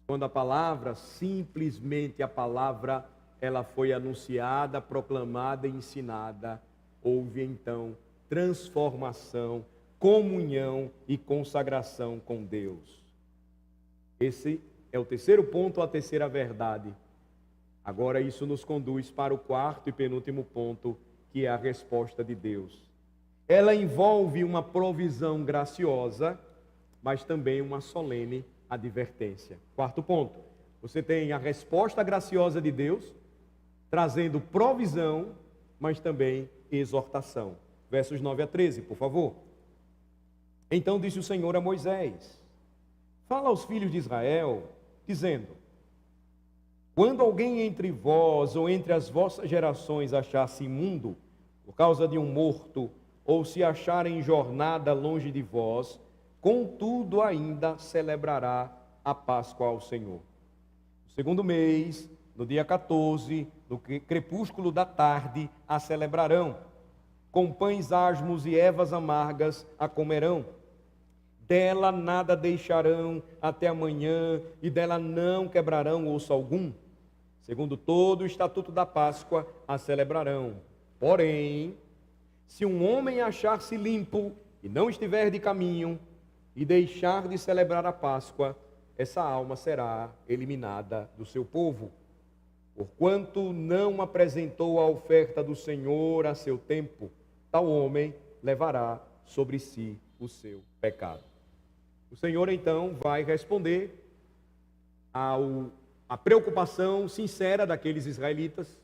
Quando a palavra, simplesmente a palavra, ela foi anunciada, proclamada e ensinada, houve então transformação, comunhão e consagração com Deus. Esse é o terceiro ponto, a terceira verdade. Agora isso nos conduz para o quarto e penúltimo ponto, que é a resposta de Deus. Ela envolve uma provisão graciosa, mas também uma solene advertência. Quarto ponto, você tem a resposta graciosa de Deus, trazendo provisão, mas também exortação. Versos 9 a 13, por favor. Então disse o Senhor a Moisés: fala aos filhos de Israel, dizendo: quando alguém entre vós ou entre as vossas gerações achar-se imundo, por causa de um morto, ou se acharem jornada longe de vós, contudo ainda celebrará a Páscoa ao Senhor. No segundo mês, no dia 14, no crepúsculo da tarde, a celebrarão. Com pães asmos e ervas amargas a comerão. Dela nada deixarão até amanhã, e dela não quebrarão osso algum. Segundo todo o estatuto da Páscoa, a celebrarão. Porém, se um homem achar-se limpo e não estiver de caminho, e deixar de celebrar a Páscoa, essa alma será eliminada do seu povo. Porquanto não apresentou a oferta do Senhor a seu tempo, tal homem levará sobre si o seu pecado. O Senhor então vai responder à preocupação sincera daqueles israelitas.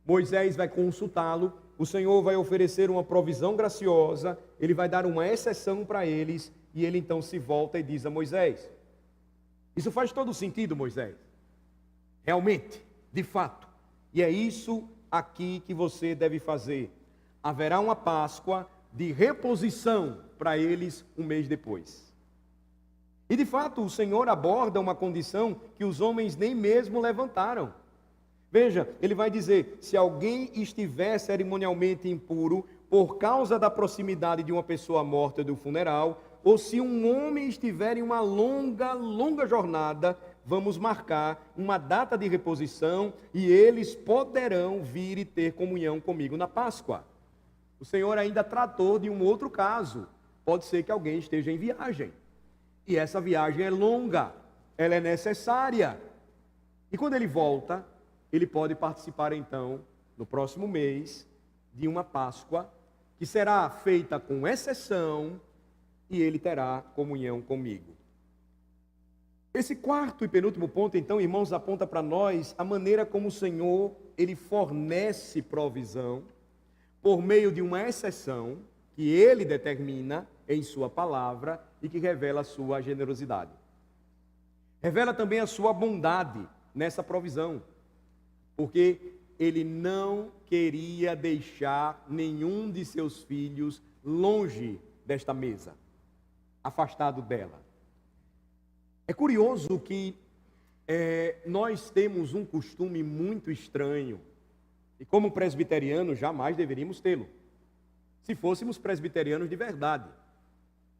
Moisés vai consultá-lo, o Senhor vai oferecer uma provisão graciosa, ele vai dar uma exceção para eles, e ele então se volta e diz a Moisés: isso faz todo sentido, Moisés, realmente, de fato, e é isso aqui que você deve fazer. Haverá uma Páscoa de reposição para eles um mês depois. E de fato o Senhor aborda uma condição que os homens nem mesmo levantaram. Veja, ele vai dizer: se alguém estiver cerimonialmente impuro por causa da proximidade de uma pessoa morta do funeral, ou se um homem estiver em uma longa jornada, vamos marcar uma data de reposição e eles poderão vir e ter comunhão comigo na Páscoa. O Senhor ainda tratou de um outro caso. Pode ser que alguém esteja em viagem. E essa viagem é longa, ela é necessária. E quando ele volta, ele pode participar então, no próximo mês, de uma Páscoa, que será feita com exceção, e ele terá comunhão comigo. Esse quarto e penúltimo ponto, então, irmãos, aponta para nós a maneira como o Senhor, ele fornece provisão, por meio de uma exceção, que ele determina em sua palavra, e que revela a sua generosidade. Revela também a sua bondade nessa provisão, porque ele não queria deixar nenhum de seus filhos longe desta mesa, afastado dela. É curioso que nós temos um costume muito estranho, e como presbiterianos jamais deveríamos tê-lo, se fôssemos presbiterianos de verdade,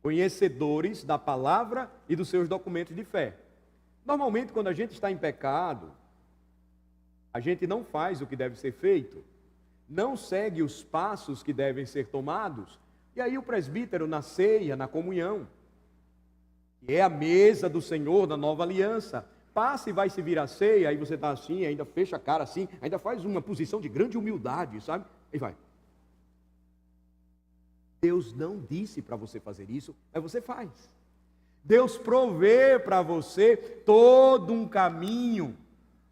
conhecedores da palavra e dos seus documentos de fé. Normalmente, quando a gente está em pecado, a gente não faz o que deve ser feito, não segue os passos que devem ser tomados, e aí o presbítero na ceia, na comunhão, que é a mesa do Senhor da nova aliança, passa e vai servir a ceia, aí você está assim, ainda fecha a cara assim, ainda faz uma posição de grande humildade, sabe? E vai. Deus não disse para você fazer isso, mas você faz. Deus provê para você todo um caminho,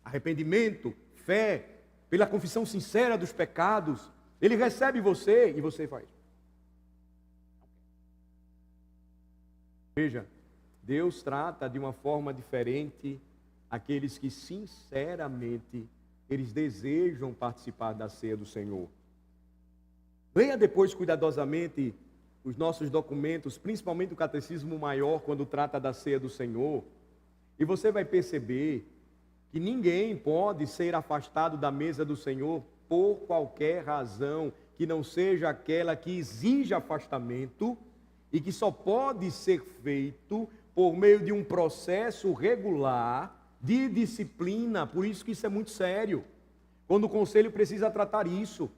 arrependimento, fé, pela confissão sincera dos pecados. Ele recebe você e você faz. Veja, Deus trata de uma forma diferente aqueles que sinceramente eles desejam participar da ceia do Senhor. Leia depois cuidadosamente os nossos documentos, principalmente o Catecismo Maior, quando trata da ceia do Senhor, e você vai perceber que ninguém pode ser afastado da mesa do Senhor por qualquer razão que não seja aquela que exige afastamento e que só pode ser feito por meio de um processo regular de disciplina. Por isso que isso é muito sério, quando o conselho precisa tratar isso.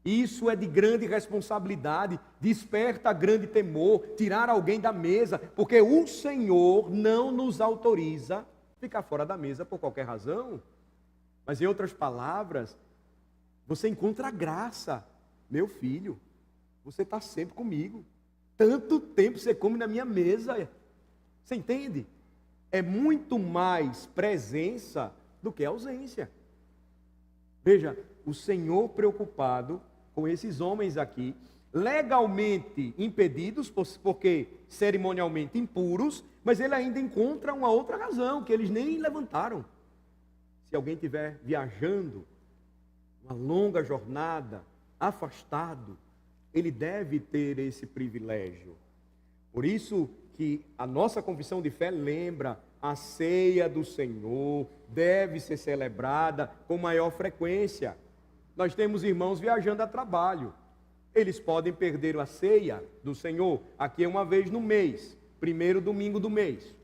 Isso é de grande responsabilidade, desperta grande temor, tirar alguém da mesa, porque o Senhor não nos autoriza a ficar fora da mesa por qualquer razão. Mas em outras palavras, você encontra a graça. Meu filho, você está sempre comigo. Tanto tempo você come na minha mesa. Você entende? É muito mais presença do que ausência. Veja, o Senhor preocupado com esses homens aqui, legalmente impedidos, porque cerimonialmente impuros, mas ele ainda encontra uma outra razão, que eles nem levantaram. Se alguém estiver viajando, uma longa jornada, afastado, ele deve ter esse privilégio. Por isso que a nossa confissão de fé lembra, a ceia do Senhor deve ser celebrada com maior frequência. Nós temos irmãos viajando a trabalho. Eles podem perder a ceia do Senhor. Aqui é uma vez no mês, primeiro domingo do mês.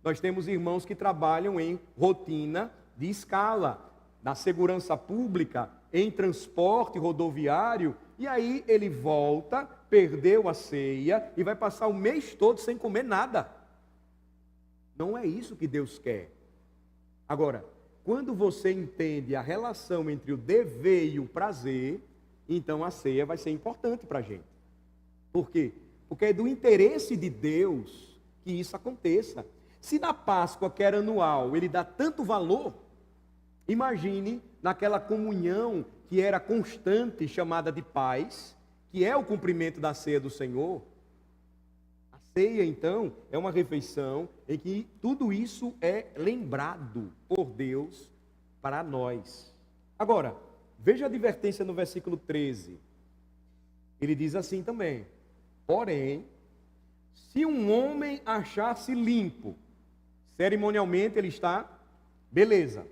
Nós temos irmãos que trabalham em rotina de escala, na segurança pública, em transporte rodoviário, e aí ele volta, perdeu a ceia e vai passar o mês todo sem comer nada. Não é isso que Deus quer. Agora, quando você entende a relação entre o dever e o prazer, então a ceia vai ser importante para a gente. Por quê? Porque é do interesse de Deus que isso aconteça. Se na Páscoa, que era anual, ele dá tanto valor, imagine naquela comunhão que era constante, chamada de paz, que é o cumprimento da ceia do Senhor. A ceia, então, é uma refeição em que tudo isso é lembrado por Deus para nós. Agora, veja a advertência no versículo 13. Ele diz assim também: porém, se um homem achar-se limpo, cerimonialmente ele está, beleza,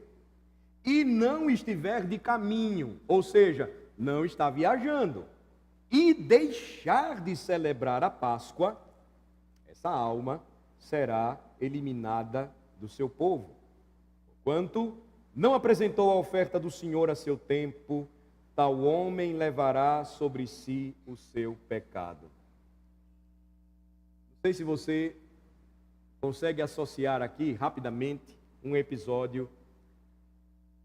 e não estiver de caminho, ou seja, não está viajando, e deixar de celebrar a Páscoa, essa alma será eliminada do seu povo. Quanto não apresentou a oferta do Senhor a seu tempo, tal homem levará sobre si o seu pecado. Não sei se você consegue associar aqui rapidamente um episódio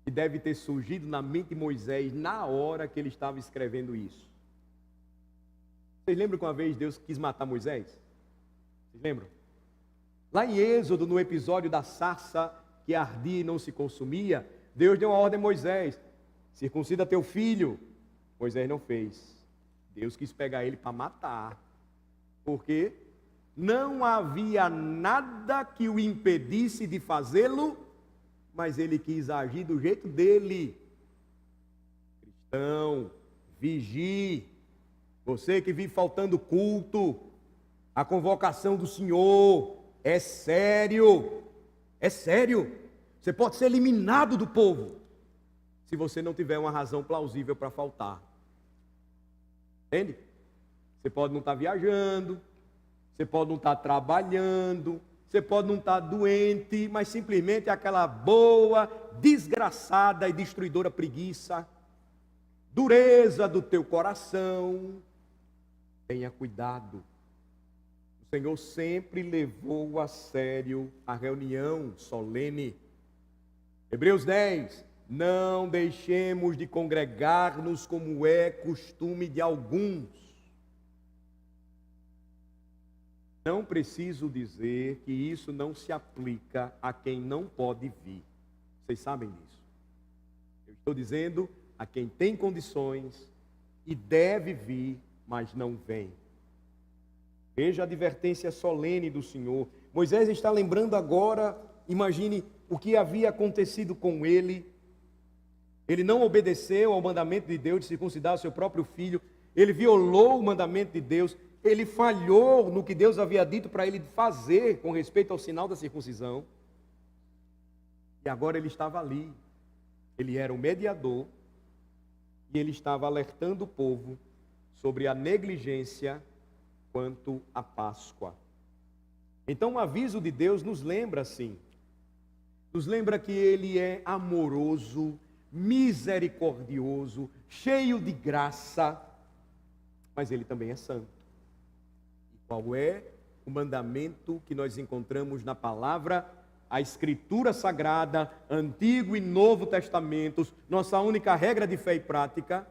que deve ter surgido na mente de Moisés na hora que ele estava escrevendo isso. Vocês lembram que uma vez Deus quis matar Moisés? Vocês lembram? Lá em Êxodo, no episódio da sarça que ardia e não se consumia, Deus deu uma ordem a Moisés: circuncida teu filho. Moisés não fez. Deus quis pegar ele para matar. Porque não havia nada que o impedisse de fazê-lo, mas ele quis agir do jeito dele. Cristão, vigie. Você que vive faltando culto, a convocação do Senhor é sério. É sério. Você pode ser eliminado do povo se você não tiver uma razão plausível para faltar. Entende? Você pode não estar viajando, você pode não estar trabalhando, você pode não estar doente, mas simplesmente é aquela boa, desgraçada e destruidora preguiça, dureza do teu coração. Tenha cuidado. O Senhor sempre levou a sério a reunião solene. Hebreus 10, não deixemos de congregar-nos como é costume de alguns. Não preciso dizer que isso não se aplica a quem não pode vir. Vocês sabem disso. Eu estou dizendo a quem tem condições e deve vir, mas não vem. Veja a advertência solene do Senhor. Moisés está lembrando agora, imagine o que havia acontecido com ele. Ele não obedeceu ao mandamento de Deus de circuncidar o seu próprio filho. Ele violou o mandamento de Deus. Ele falhou no que Deus havia dito para ele fazer com respeito ao sinal da circuncisão. E agora ele estava ali. Ele era o mediador. E ele estava alertando o povo sobre a negligência quanto à Páscoa. Então o aviso de Deus nos lembra assim. Nos lembra que Ele é amoroso, misericordioso, cheio de graça, mas ele também é santo. E qual é o mandamento que nós encontramos na palavra, a Escritura Sagrada, Antigo e Novo Testamentos, nossa única regra de fé e prática?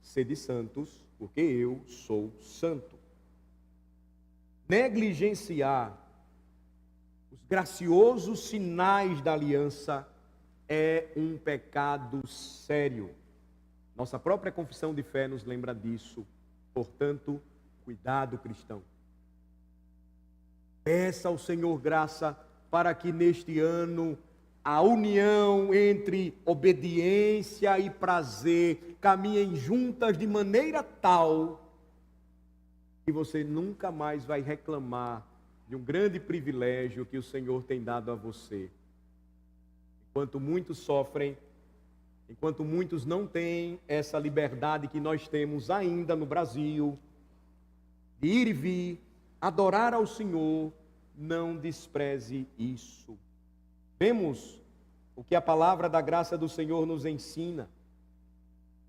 Sede santos, porque eu sou santo. Negligenciar os graciosos sinais da aliança é um pecado sério. Nossa própria confissão de fé nos lembra disso. Portanto, cuidado, cristão. Peça ao Senhor graça para que neste ano a união entre obediência e prazer caminhem juntas de maneira tal que você nunca mais vai reclamar de um grande privilégio que o Senhor tem dado a você. Enquanto muitos sofrem, enquanto muitos não têm essa liberdade que nós temos ainda no Brasil, de ir e vir, adorar ao Senhor, não despreze isso. Vemos o que a palavra da graça do Senhor nos ensina.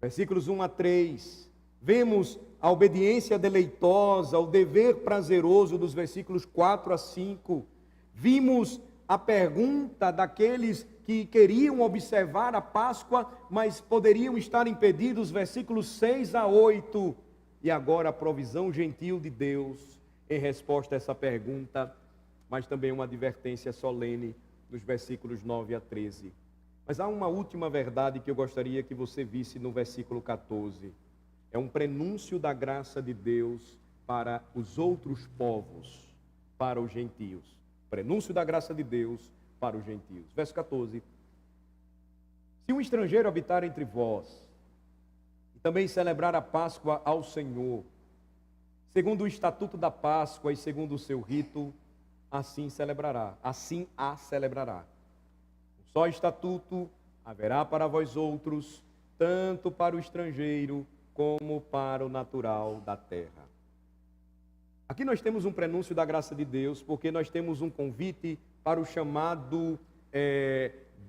Versículos 1 a 3. Vemos a obediência deleitosa, o dever prazeroso dos versículos 4 a 5. Vimos a pergunta daqueles que queriam observar a Páscoa, mas poderiam estar impedidos, versículos 6 a 8. E agora a provisão gentil de Deus em resposta a essa pergunta, mas também uma advertência solene nos versículos 9 a 13. Mas há uma última verdade que eu gostaria que você visse no versículo 14. É um prenúncio da graça de Deus para os outros povos, para os gentios. Prenúncio da graça de Deus para os gentios. Verso 14. Se um estrangeiro habitar entre vós, e também celebrar a Páscoa ao Senhor, segundo o estatuto da Páscoa e segundo o seu rito, assim a celebrará. Um só estatuto haverá para vós outros, tanto para o estrangeiro como para o natural da terra. Aqui nós temos um prenúncio da graça de Deus, porque nós temos um convite para o chamado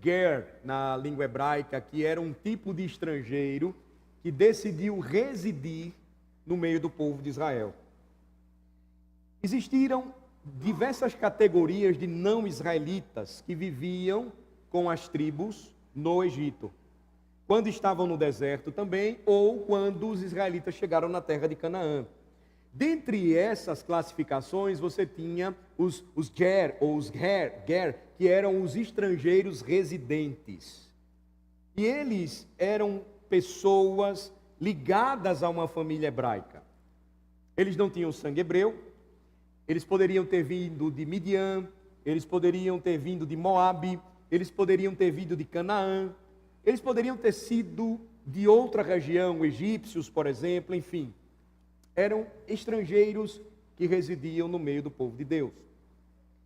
ger, na língua hebraica, que era um tipo de estrangeiro que decidiu residir no meio do povo de Israel. Existiram diversas categorias de não israelitas que viviam com as tribos no Egito, quando estavam no deserto também, ou quando os israelitas chegaram na terra de Canaã. Dentre essas classificações, você tinha os ger, ou os ger, que eram os estrangeiros residentes. E eles eram pessoas ligadas a uma família hebraica. Eles não tinham sangue hebreu, eles poderiam ter vindo de Midian, eles poderiam ter vindo de Moabe, eles poderiam ter vindo de Canaã, eles poderiam ter sido de outra região, egípcios, por exemplo, enfim. Eram estrangeiros que residiam no meio do povo de Deus.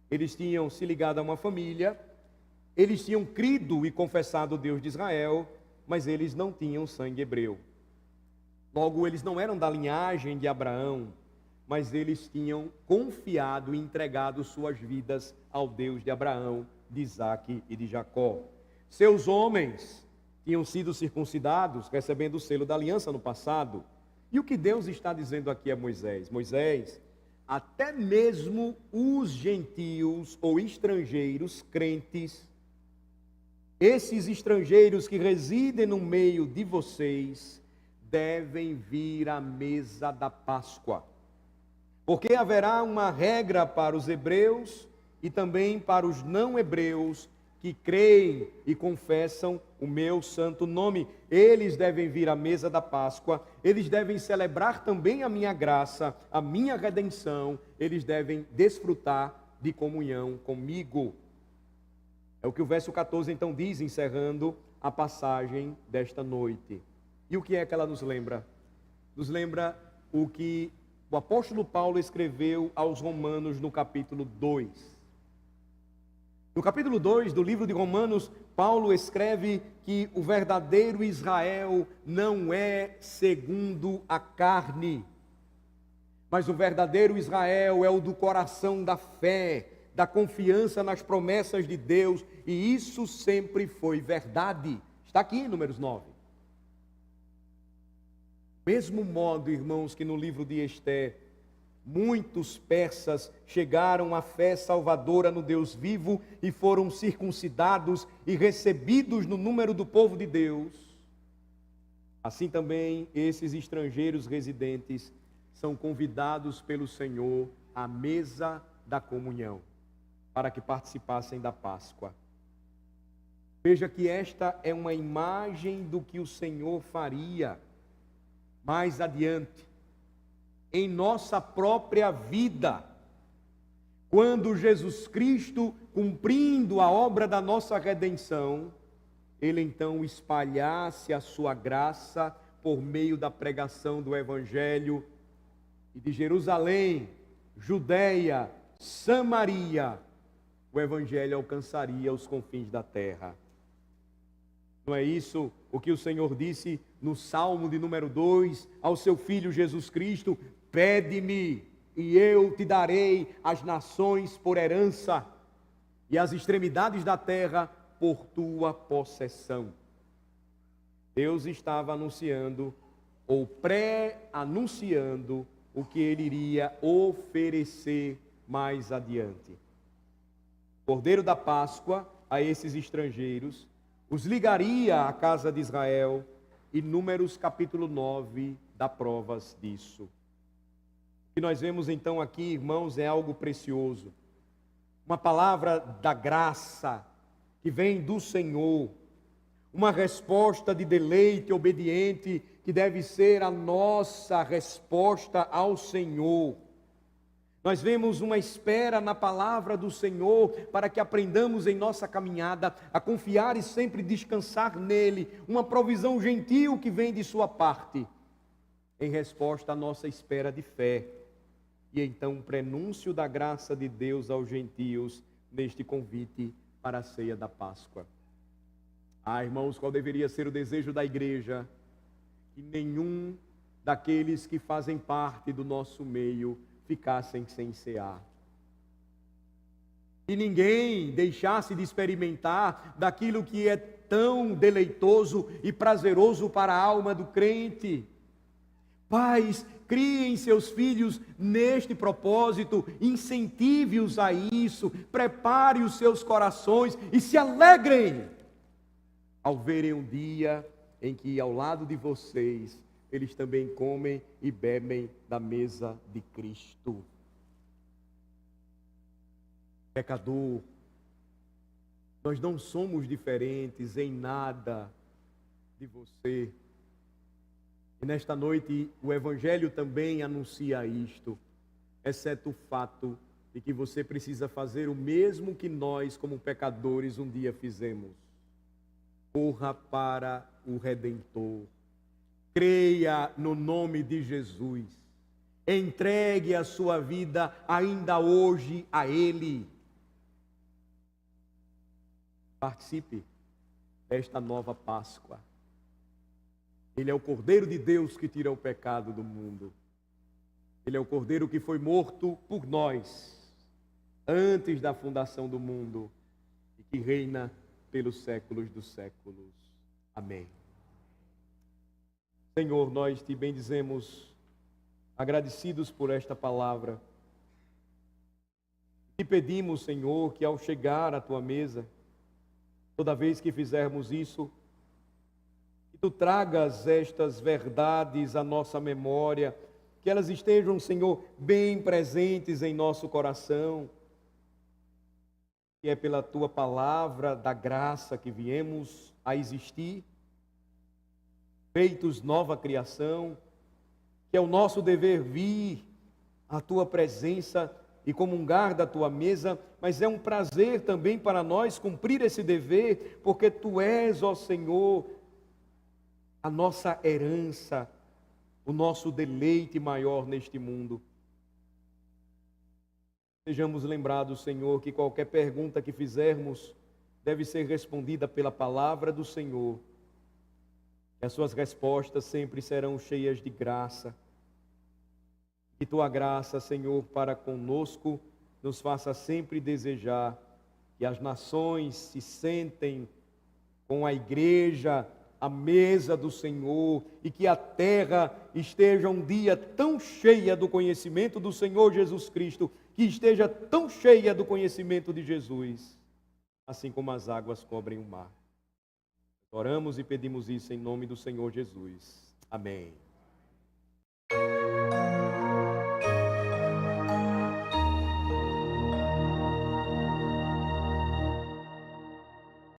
Eles tinham se ligado a uma família, eles tinham crido e confessado o Deus de Israel, mas eles não tinham sangue hebreu. Logo, eles não eram da linhagem de Abraão, mas eles tinham confiado e entregado suas vidas ao Deus de Abraão, de Isaque e de Jacó. Seus homens tinham sido circuncidados, recebendo o selo da aliança no passado. E o que Deus está dizendo aqui a Moisés? Moisés, até mesmo os gentios ou estrangeiros crentes, esses estrangeiros que residem no meio de vocês, devem vir à mesa da Páscoa. Porque haverá uma regra para os hebreus e também para os não hebreus que creem e confessam o meu santo nome. Eles devem vir à mesa da Páscoa, eles devem celebrar também a minha graça, a minha redenção, eles devem desfrutar de comunhão comigo. É o que o verso 14 então diz, encerrando a passagem desta noite. E o que é que ela nos lembra? Nos lembra o que o apóstolo Paulo escreveu aos Romanos no capítulo 2. No capítulo 2 do livro de Romanos, Paulo escreve que o verdadeiro Israel não é segundo a carne, mas o verdadeiro Israel é o do coração da fé, da confiança nas promessas de Deus, e isso sempre foi verdade. Está aqui em Números 9. Mesmo modo, irmãos, que no livro de Ester, muitos persas chegaram à fé salvadora no Deus vivo e foram circuncidados e recebidos no número do povo de Deus. Assim também esses estrangeiros residentes são convidados pelo Senhor à mesa da comunhão, para que participassem da Páscoa. Veja que esta é uma imagem do que o Senhor faria mais adiante, em nossa própria vida, quando Jesus Cristo, cumprindo a obra da nossa redenção, Ele então espalhasse a sua graça por meio da pregação do Evangelho, e de Jerusalém, Judeia, Samaria, o Evangelho alcançaria os confins da terra. Não é isso o que o Senhor disse no Salmo de número 2 ao seu Filho Jesus Cristo? Pede-me e eu te darei as nações por herança e as extremidades da terra por tua possessão. Deus estava anunciando ou pré-anunciando o que Ele iria oferecer mais adiante. O Cordeiro da Páscoa a esses estrangeiros os ligaria à casa de Israel, e Números capítulo 9 dá provas disso. O que nós vemos então aqui, irmãos, é algo precioso. Uma palavra da graça que vem do Senhor, uma resposta de deleite obediente que deve ser a nossa resposta ao Senhor. Nós vemos uma espera na palavra do Senhor para que aprendamos em nossa caminhada a confiar e sempre descansar nele, uma provisão gentil que vem de sua parte, em resposta à nossa espera de fé. E então o prenúncio da graça de Deus aos gentios neste convite para a ceia da Páscoa. Irmãos, qual deveria ser o desejo da igreja? Que nenhum daqueles que fazem parte do nosso meio ficassem sem cear. E ninguém deixasse de experimentar daquilo que é tão deleitoso e prazeroso para a alma do crente. Pais, criem seus filhos neste propósito, incentive-os a isso, prepare os seus corações e se alegrem ao verem um dia em que ao lado de vocês eles também comem e bebem da mesa de Cristo. Pecador, nós não somos diferentes em nada de você. E nesta noite o Evangelho também anuncia isto, exceto o fato de que você precisa fazer o mesmo que nós, como pecadores, um dia fizemos. Corra para o Redentor. Creia no nome de Jesus. Entregue a sua vida ainda hoje a Ele. Participe desta nova Páscoa. Ele é o Cordeiro de Deus que tira o pecado do mundo. Ele é o Cordeiro que foi morto por nós antes da fundação do mundo e que reina pelos séculos dos séculos. Amém. Senhor, nós te bendizemos, agradecidos por esta palavra. Te pedimos, Senhor, que ao chegar à tua mesa, toda vez que fizermos isso, que tu tragas estas verdades à nossa memória, que elas estejam, Senhor, bem presentes em nosso coração, que é pela tua palavra da graça que viemos a existir, feitos nova criação, que é o nosso dever vir à tua presença e comungar da tua mesa, mas é um prazer também para nós cumprir esse dever, porque tu és, ó Senhor, a nossa herança, o nosso deleite maior neste mundo. Sejamos lembrados, Senhor, que qualquer pergunta que fizermos deve ser respondida pela palavra do Senhor. Que as suas respostas sempre serão cheias de graça. Que tua graça, Senhor, para conosco, nos faça sempre desejar que as nações se sentem com a igreja à mesa do Senhor, e que a terra esteja um dia tão cheia do conhecimento do Senhor Jesus Cristo, que esteja tão cheia do conhecimento de Jesus, assim como as águas cobrem o mar. Oramos e pedimos isso em nome do Senhor Jesus. Amém.